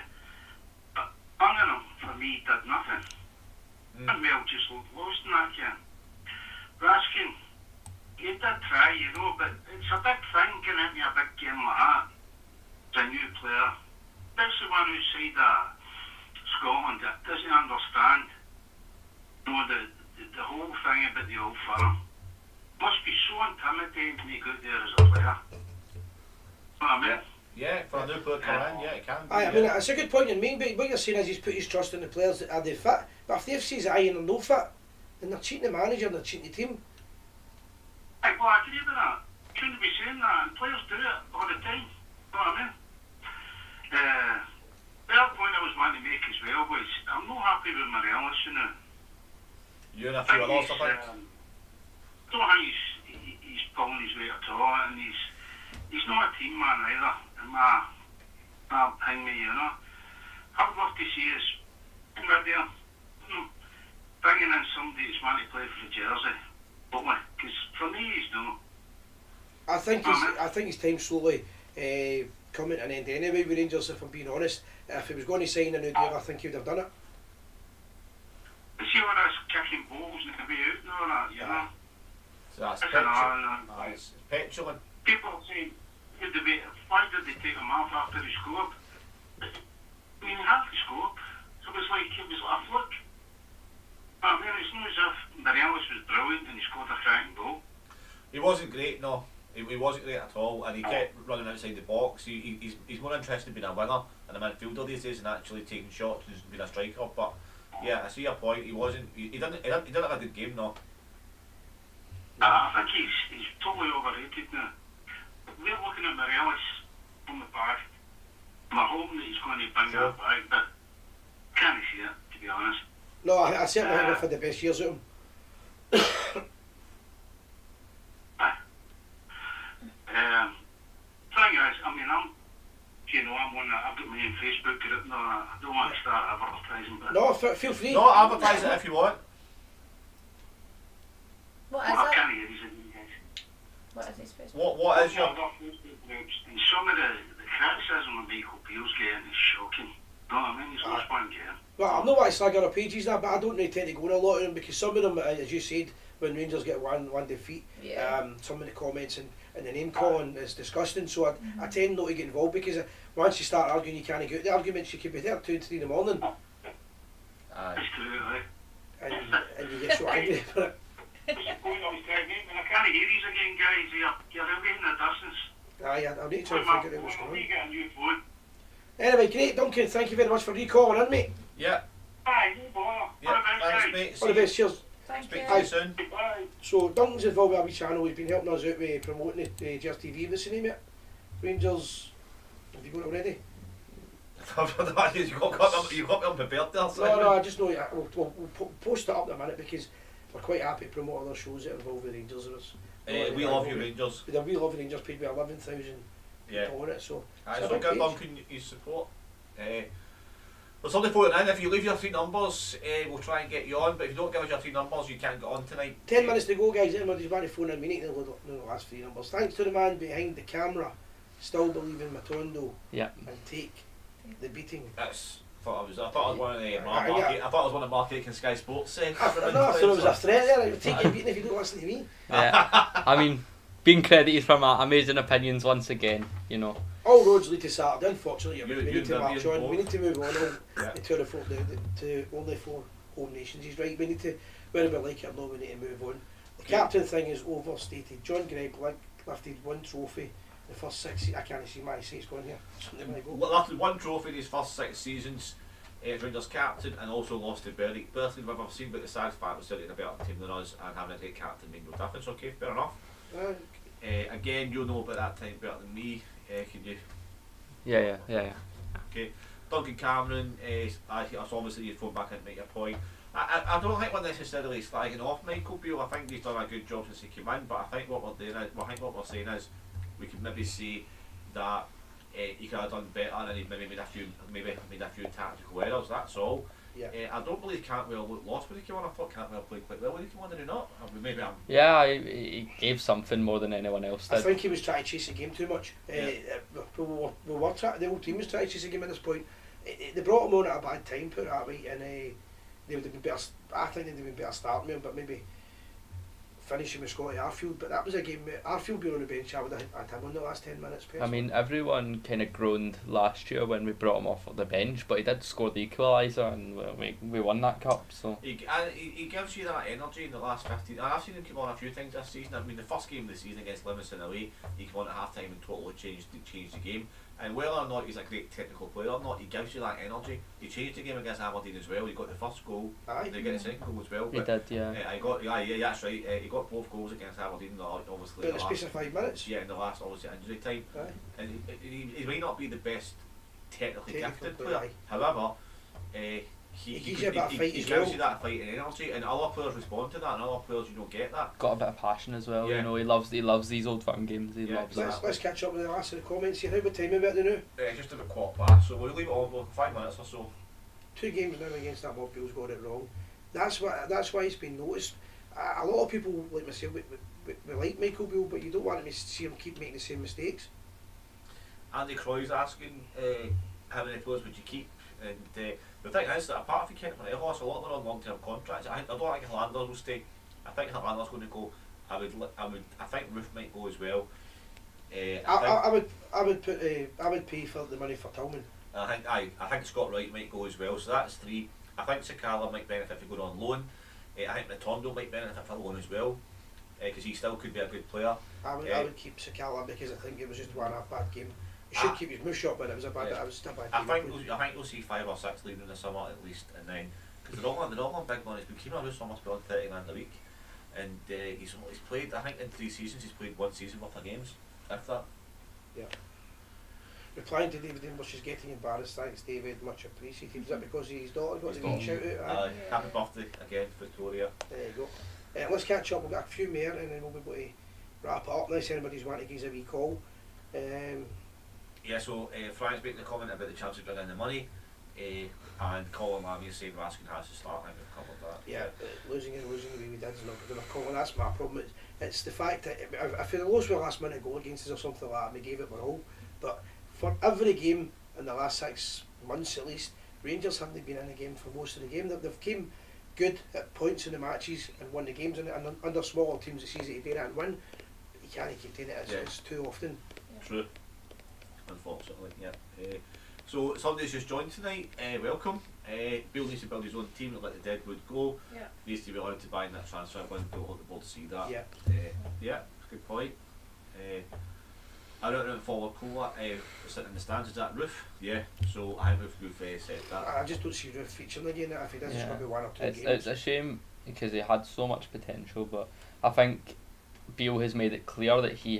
but under him, for me, did nothing. And Mel just looked lost in that game. Raskin, he did try, but it's a big thing getting into a big game like that. As a new player, especially one outside Scotland that doesn't understand, the whole thing about the old firm. Must be so intimidating when you go there as a player. Know what I mean? Yeah, for a new player coming in, yeah, it can be. I mean, it's a good point you make, but what you're saying is he's put his trust in the players that are they fit. But if they've says aye and they're no fit, then they're cheating the manager and they're cheating the team. Well, I agree with that. Shouldn't be saying that, and players do it all the time. Know what I mean? The other point I was wanting to make as well was I'm not happy with Morelos, You and a few others, I think. I don't think he's pulling his weight at all, and he's not a team man either, in my opinion, I'd love to see us in there, bringing in somebody that's wanting to play for the Jersey, because for me he's not. I think his time's slowly coming to an end anyway with Rangers, if I'm being honest. If he was going to sign a new deal, I think he would have done it. You see all this kicking balls and the way out and all that, So that's It's petulant. People say, why did they take him off after he scored? I mean, he hardly scored. So it was like a fluke. I mean, it's not as if Morelos was brilliant and he scored a cracking goal. He wasn't great, no. He wasn't great at all, and he kept running outside the box. He's more interested in being a winger and a midfielder these days than actually taking shots and being a striker. But yeah, I see your point. He wasn't. He didn't have a good game, no. I think he's totally overrated now. We're looking at Morelos from the past. I'm hoping that he's going to bring that back, but can't see it, to be honest. No, I certainly think we've had the best years of him. Thing is, I mean, I'm one that I've got my own Facebook group. No, I don't want to start advertising, but No, feel free. No, advertise it if you want. What I is it? can't hear these guys. What is his Facebook? What is your... I've got Facebook groups, and some of the criticism of Michael Beale's getting is shocking. You know what I mean? He's no point getting. Well, I'm not like slagging our pages now, but I don't really tend to go in a lot of them because some of them, as you said, when Rangers get one defeat, some of the comments and the name calling is disgusting. So I tend not to get involved because once you start arguing, you can't get out the arguments. You could be there 2 and 3 in the morning, It's true, right? and you get so angry about it. What's the point I was telling you? I can't hear these again, guys. You're away in the distance. I'll need to try and figure out what's going You on. get a new phone. Anyway, great, Duncan. Thank you very much for recalling, in, mate. Yeah. Aye, no bother. Yeah, thanks, mate. All the best. Cheers. Thank Speak you. to you soon. Bye. So Duncan's involved with our wee channel. He's been helping us out with promoting the Gers TV. What's the name of it? Rangers. Have you got it already? you got me unprepared there. No, I just know. We'll post it up in a minute because we're quite happy to promote other shows that involve the Rangers. We love you, Rangers. The We Love Rangers paid me 11,000 Yeah. on it. So It's it's a a good big Duncan, your support. There's somebody phoning in. If you leave your 3 numbers, we'll try and get you on. But if you don't give us your 3 numbers, you can't get on tonight. 10 minutes to go, guys. Anybody's want to phone in, we need to know the last 3 numbers. Thanks to the man behind the camera, still believing Matondo, Yeah. and take the beating. I thought it was one of the I thought it was one of Mark Aiken Sky Sports. No, I thought it was a threat there. I would take your beating if you don't listen to me. Yeah. I mean, being credited for my amazing opinions once again, you know. All roads lead to Saturday. Unfortunately, we You need to and march Vivian on. We need to move on. Yeah. To only 4 home nations. He's right. We need to, whether we like it or not, we need to move on. The captain thing is overstated. John Gregg lifted 1 trophy. The first 6. I can't see my seat's going here. Lifted 1 trophy in his first 6 seasons. Rangers captain and also lost to Berwick. Berwick we've ever seen, but the sad fact was still in a better team than us and having a great captain made no difference. Okay, fair enough. Again, you'll know about that time better than me. Can you? Yeah. Okay, Duncan Cameron. Obviously you phone back and make your point. I don't think we're necessarily slagging off Michael Beale. I think he's done a good job since he came in. But I think what we're doing is, what we're saying is, we can maybe say that he could have done better and he maybe made a few tactical errors. That's all. Yeah. I don't believe Cantwell looked lost when he came on. I thought Cantwell played quite well when he came on. Did he not? Maybe I'm. Yeah, he gave something more than anyone else did. I think he was trying to chase the game too much. The whole team was trying to chase the game at this point. They brought him on at a bad time, put it that way, and they would have been better. I think they'd have been better starting him, but maybe finishing with Scotty Arfield. But that was a game. Arfield being on the bench, I would have had him on the last 10 minutes. Personally. I mean, everyone kind of groaned last year when we brought him off of the bench, but he did score the equaliser and we won that cup. So He gives you that energy in the last 15. I've seen him come on a few times this season. I mean, the first game of the season against Livingston away, he came on at half time and totally changed the game. And whether or not he's a great technical player or not, he gives you that energy. He changed the game against Aberdeen as well. He got the first goal. Aye. They get the second goal as well. he did, yeah. That's right. He got both goals against Aberdeen. Obviously, In the space of 5 minutes. in the last obviously injury time. Aye. And he might not be the best technically Technical gifted player, player. However, he gives you a bit of fight he as gives well. you that fight and energy, and other players respond to that, and other players you don't get that. Got a bit of passion as well. Yeah. You know, he loves these old firm games. He Yeah, loves exactly. that. Let's catch up with the last of the comments here. How about time about the new? Just about 15 so we'll leave it on for 5 minutes or so. 2 games now against that Bob Beale's got it wrong. That's why it's been noticed. A lot of people like myself, we like Michael Beale, but you don't want to see him keep making the same mistakes. Andy Croy's asking how many players would you keep, and the thing is that apart from Kent Morelos, a lot of them are on long-term contracts. I don't think Helander will stay. I think Helander's going to go. I think Roof might go as well. I would pay for the money for Tillman. I think Scott Wright might go as well. So that's 3. I think Sakala might benefit if he goes on loan. I think Matondo might benefit for loan as well, because he still could be a good player. I would keep Sakala because I think it was just one half bad game. He should keep his mouth shut, but it was a bad. It was just a bad game. I think we'll see 5 or 6 leaving in the summer at least, and then because they're all on big money. Kima Roos almost beyond £30,000 a week, and he's played. I think in 3 seasons he's played 1 season worth of games, if that. Yeah. replying to David English, she's getting embarrassed. Thanks, David. Much appreciated. Is that because his daughter got the wee shout out? Happy birthday again, Victoria. There you go. Let's catch up. We've got a few more, and then we'll be able to wrap it up. Unless anybody's wanting to give us a wee call. So Frank's making a comment about the chance of bringing in the money, and Colin Lammy is saying Raskin has to start. I think we've covered that. Yeah, losing the way we did is not good enough call, and that's my problem. It's the fact that if it lost with a last minute goal against us or something like that, we gave it my all. But for every game in the last 6 months at least, Rangers haven't been in the game for most of the game. They've came good at points in the matches and won the games, and under smaller teams it's easy to do that and win. You can't keep doing it. It's too often. True. Unfortunately, yeah. So somebody's just joined tonight. Welcome. Bill needs to build his own team to let the Deadwood go. Yeah. Needs to be allowed to buy in that transfer window. Don't want the board to see that. Yeah. Good point. I don't know if Forward Cola sitting in the stands. Is that Roof? Yeah. So I think we've said that. I just don't see Roof featuring again. If he does, it's going to be 1 or 2 games. It's a shame because he had so much potential, but I think Beale has made it clear that he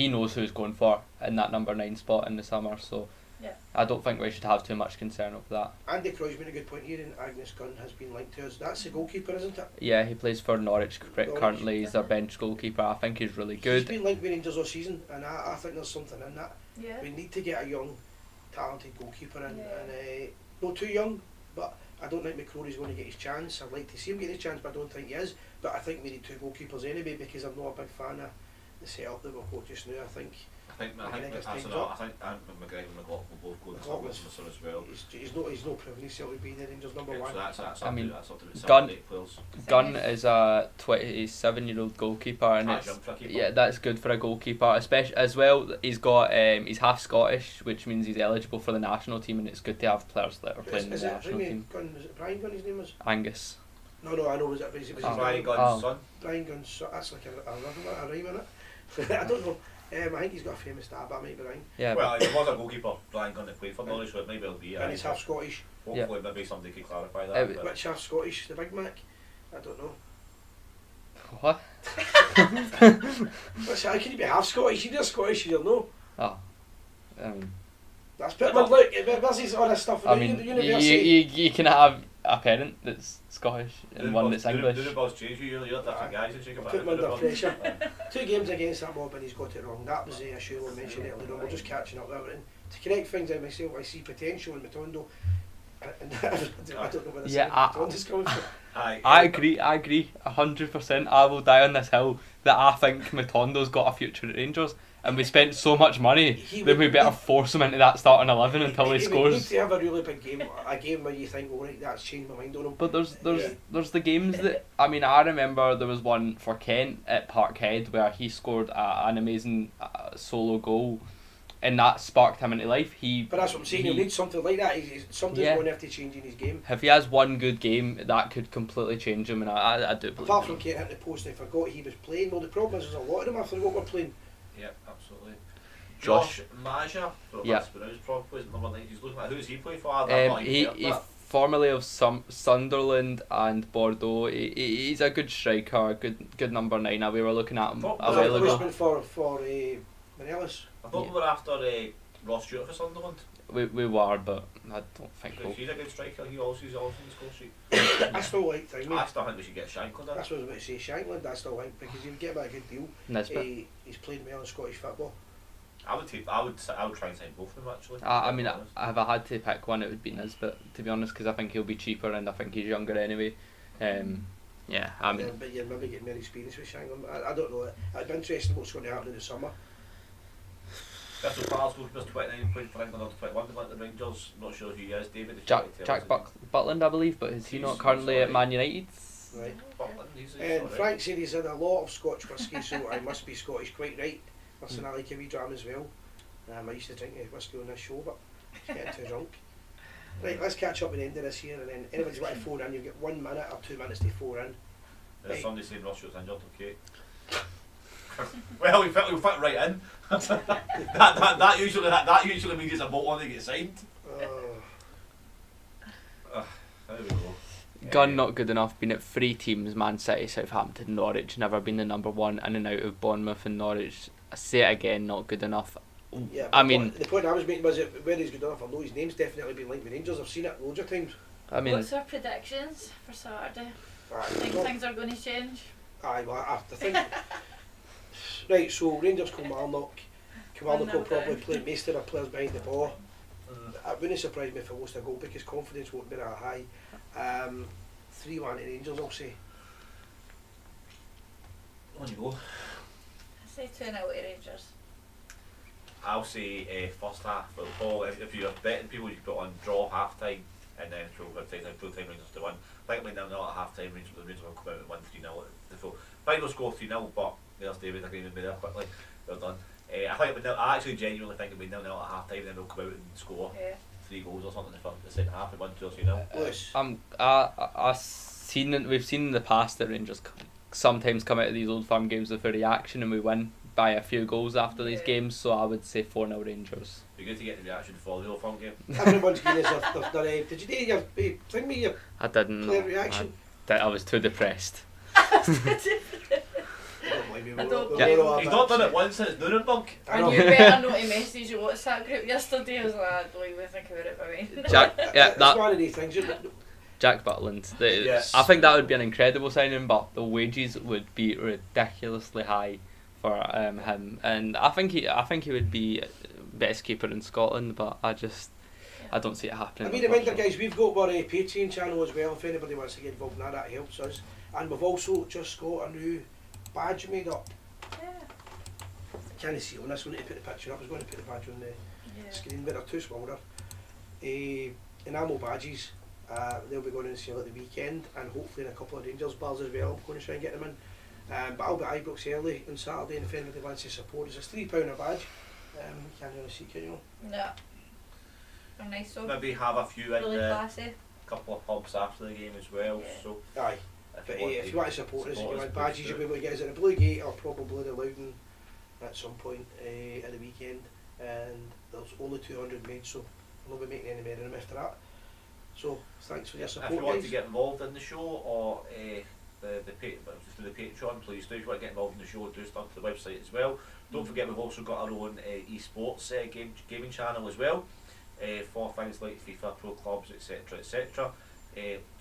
knows who he's going for in that number 9 spot in the summer, so I don't think we should have too much concern over that. Andy Croy's made a good point here, and Agnes Gunn has been linked to us. That's the goalkeeper, isn't it? Yeah, he plays for Norwich currently. He's their bench goalkeeper. I think he's really good. He's been linked with Rangers all season, and I think there's something in that. Yeah. We need to get a young, talented goalkeeper in, and not too young, but I don't think McCrory's going to get his chance. I'd like to see him get his chance, but I don't think he is. But I think we need 2 goalkeepers anyway, because I'm not a big fan of the setup that we've got just now. I think that's enough. I think McGregor and McLaughlin will both go to top as well. He's not proven himself to be the Rangers number 1. So that's I mean, that's up to Gunn is a 27-year-old goalkeeper, and that's good for a goalkeeper, especially as well. He's got he's half Scottish, which means he's eligible for the national team, and it's good to have players that are playing in the national team. Is it Brian Gunn? His name was Angus. No, I know. Was it Brian Gunn's son? Brian Gunn's son. That's like a rhyme in it. I don't know. I think he's got a famous dad, but I might be wrong. Yeah. Well, he was a goalkeeper, Brian Gunn, that played for Norwich, so it maybe will be. And he's half Scottish. Hopefully, maybe somebody could clarify that. Which half Scottish? The Big Mac? I don't know. What? How can you be half Scottish? You're Scottish, you don't know. Oh. That's but look, this is all this stuff. I mean, you can have a parent that's Scottish and one that's English. Do the balls change you? You're different guys and shake a put him under pressure. 2 games against that mob and he's got it wrong. That was the issue we mentioned earlier on. We're just catching up with everything. To correct things out myself, I see potential in Matondo. And I don't know where this Matondo's coming from. I agree 100%. I will die on this hill that I think Matondo's got a future at Rangers, and we spent so much money that we better force him into that starting 11 until he scores. He needs to have a really big game, a game where you think, oh right, that's changed my mind on him. But there's the games that, I mean, I remember there was one for Kent at Parkhead where he scored an amazing solo goal, and that sparked him into life. But that's what I'm saying, he'll need something like that. Something's going to have to change in his game. If he has one good game, that could completely change him, and I do believe. Apart from Kent hitting the post, I forgot he was playing. Well, the problem is there's a lot of them, I forgot we're playing. Yep, absolutely. Josh Maja, probably number 9. He's looking at who's he play for? He formerly of Sunderland and Bordeaux. He's a good striker, good number 9. We were looking at him a while ago. For Morelos. I thought we were after Ross Stewart for Sunderland. We were, but I don't think so. He's a good striker. He's also in the score sheet. I still like him. I still think we should get Shankland. That's what I was about to say. Shankland, I still like, because you get him at a good deal. He's played well in Scottish football. I would try and sign both of them actually. I mean, if I had to pick one, it would be Nisbet, to be honest, because I think he'll be cheaper and I think he's younger anyway. Yeah, I mean. But you're maybe getting more experience with Shankland. I don't know. It'd be interesting what's going to happen in the summer. Crystal Palace goalkeeper's 29 points for England, 21 to the Rangers. Not sure who he is. David. Jack Butland, I believe, but is he not currently at Man United? Right. And Frank said he's had a lot of Scotch whisky, so I must be Scottish. Quite right. Listen, I like a wee dram as well. I used to drink whisky on this show, but it's getting too drunk. Right, let's catch up at the end of this year, and then anybody's got to phone in, you get 1 minute or 2 minutes to phone in. There's somebody saying Ross Stewart's injured, okay. Well, we fit right in. that usually means it's a bolt on to get signed. There we go. Gunn not good enough, been at 3 teams, Man City, Southampton, Norwich, never been the number 1, in and out of Bournemouth and Norwich. I say it again, not good enough. Yeah, I mean, the point I was making was that whether he's good enough, I know his name's definitely been linked with Rangers. I've seen it loads of times. I mean, what's our predictions for Saturday? Aye, Think things are going to change? Aye, well, I think. Right, so Rangers Kilmarnock. Kilmarnock will probably play most of their players behind the ball. It wouldn't surprise me if it lost a goal because confidence won't be that high. 3-1 to Rangers, I'll say. On you go. I say 2-0 to Rangers. I'll say first half for the ball. If you're betting people, you can put on draw half time and then full time Rangers to win. I think when they're not at half time, Rangers will come out and win 3-0 the full. Final score 3-0, but there's David agreeing with me there quickly. Well done. I think I actually genuinely think it'll be 0-0 at half time, then they'll come out and score 3 goals or something in the second half and 1-2 or 3-0. we've seen in the past that Rangers sometimes come out of these Old Firm games with a reaction and we win by a few goals after these games, so I would say 4-0 Rangers. It'd be good to get the reaction for the Old Firm game. Everyone's giving us their did you do your thing me your I didn't. player reaction? I was too depressed. I don't He's not done it once since Nuremberg. And you better not to message your WhatsApp group yesterday. I was like, I don't even think about it by me. Jack, yeah, That's one of these things. Jack Butland. Yes. I think that would be an incredible signing, but the wages would be ridiculously high for him, and I think he would be best keeper in Scotland, but I don't see it happening. I mean, reminder, guys, we've got our Patreon channel as well. If anybody wants to get involved in that helps us. And we've also just got a new badge made up. Yeah. Can't see on this one to put the picture up. I was going to put the badge on the screen, but they're too small there. Enamel badges. They'll be going on sale at the weekend, and hopefully in a couple of Rangers bars as well. I'm going to try and get them in. But I'll be at Ibrox early on Saturday, and if anybody wants to support us, it's £3 a badge. You can't really see, can you? No. They're nice though. Maybe have a few in Really the classy. couple of pubs after the game as well. Yeah. So Aye. But if you want to support us and you want badges, you'll be able to get us at the Blue Gate or probably the Loudon at some point at the weekend. And there's only 200 made, so we'll not be making any more of them after that. So thanks for your support, if you want guys. to get involved in the show or through the Patreon, please do. If you want to get involved in the show, do stuff to the website as well. Don't forget we've also got our own esports gaming channel as well for things like FIFA, Pro Clubs, etc.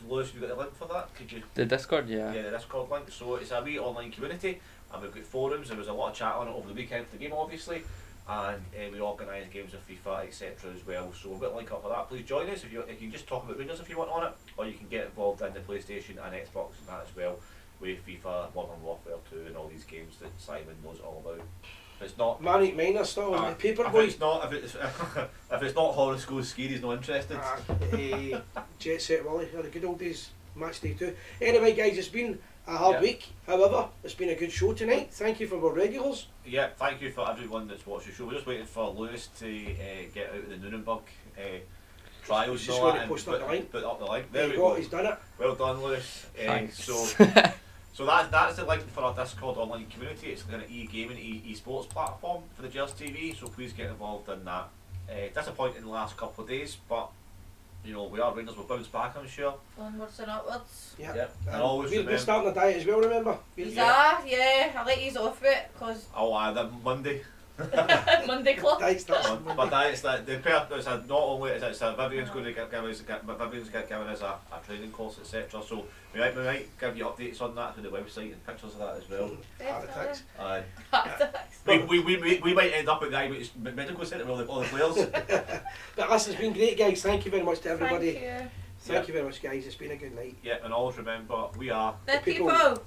Lewis, have you got the link for that? Could you? The Discord, yeah. Yeah, the Discord link. So it's a wee online community, and we've got forums. There was a lot of chat on it over the weekend for the game, obviously, and we organise games of FIFA, etc. as well. So we've got a link up for that. Please join us. You can just talk about Rangers if you want on it, or you can get involved in the PlayStation and Xbox and that as well, with FIFA, Modern Warfare 2, and all these games that Simon knows all about. If it's not Manic Miner still on the paper if boy. it's not if it's not Horoscope Ski, he's not interested. Jet Set Willie, the good old days, match day 2. Anyway, guys, it's been a hard week. However, it's been a good show tonight. Thank you for our regulars. Yeah, thank you for everyone that's watched the show. We're just waiting for Lewis to get out of the Nuremberg trials. Just going to post up the link. Put up the link. There we go. He's done it. Well done, Lewis. Thanks. So that's the link for our Discord online community. It's an e-gaming, e-sports platform for the Gers TV. So please get involved in that. Disappointing the last couple of days, but you know we are Rangers. We'll bounce back, I'm sure. Onwards and upwards. Yeah. And always we're starting a diet as well. Remember? Yeah. I like he's off it because. Oh, the Monday. Monday club. But that's that the purpose. Not only is it Vivian's going to give us a training course, etc. So we might give you updates on that through the website and pictures of that as well. We might end up at the medical centre with all the players. But this has been great, guys. Thank you very much to everybody. Thank you very much, guys. It's been a good night. Yeah, and always remember we are the people.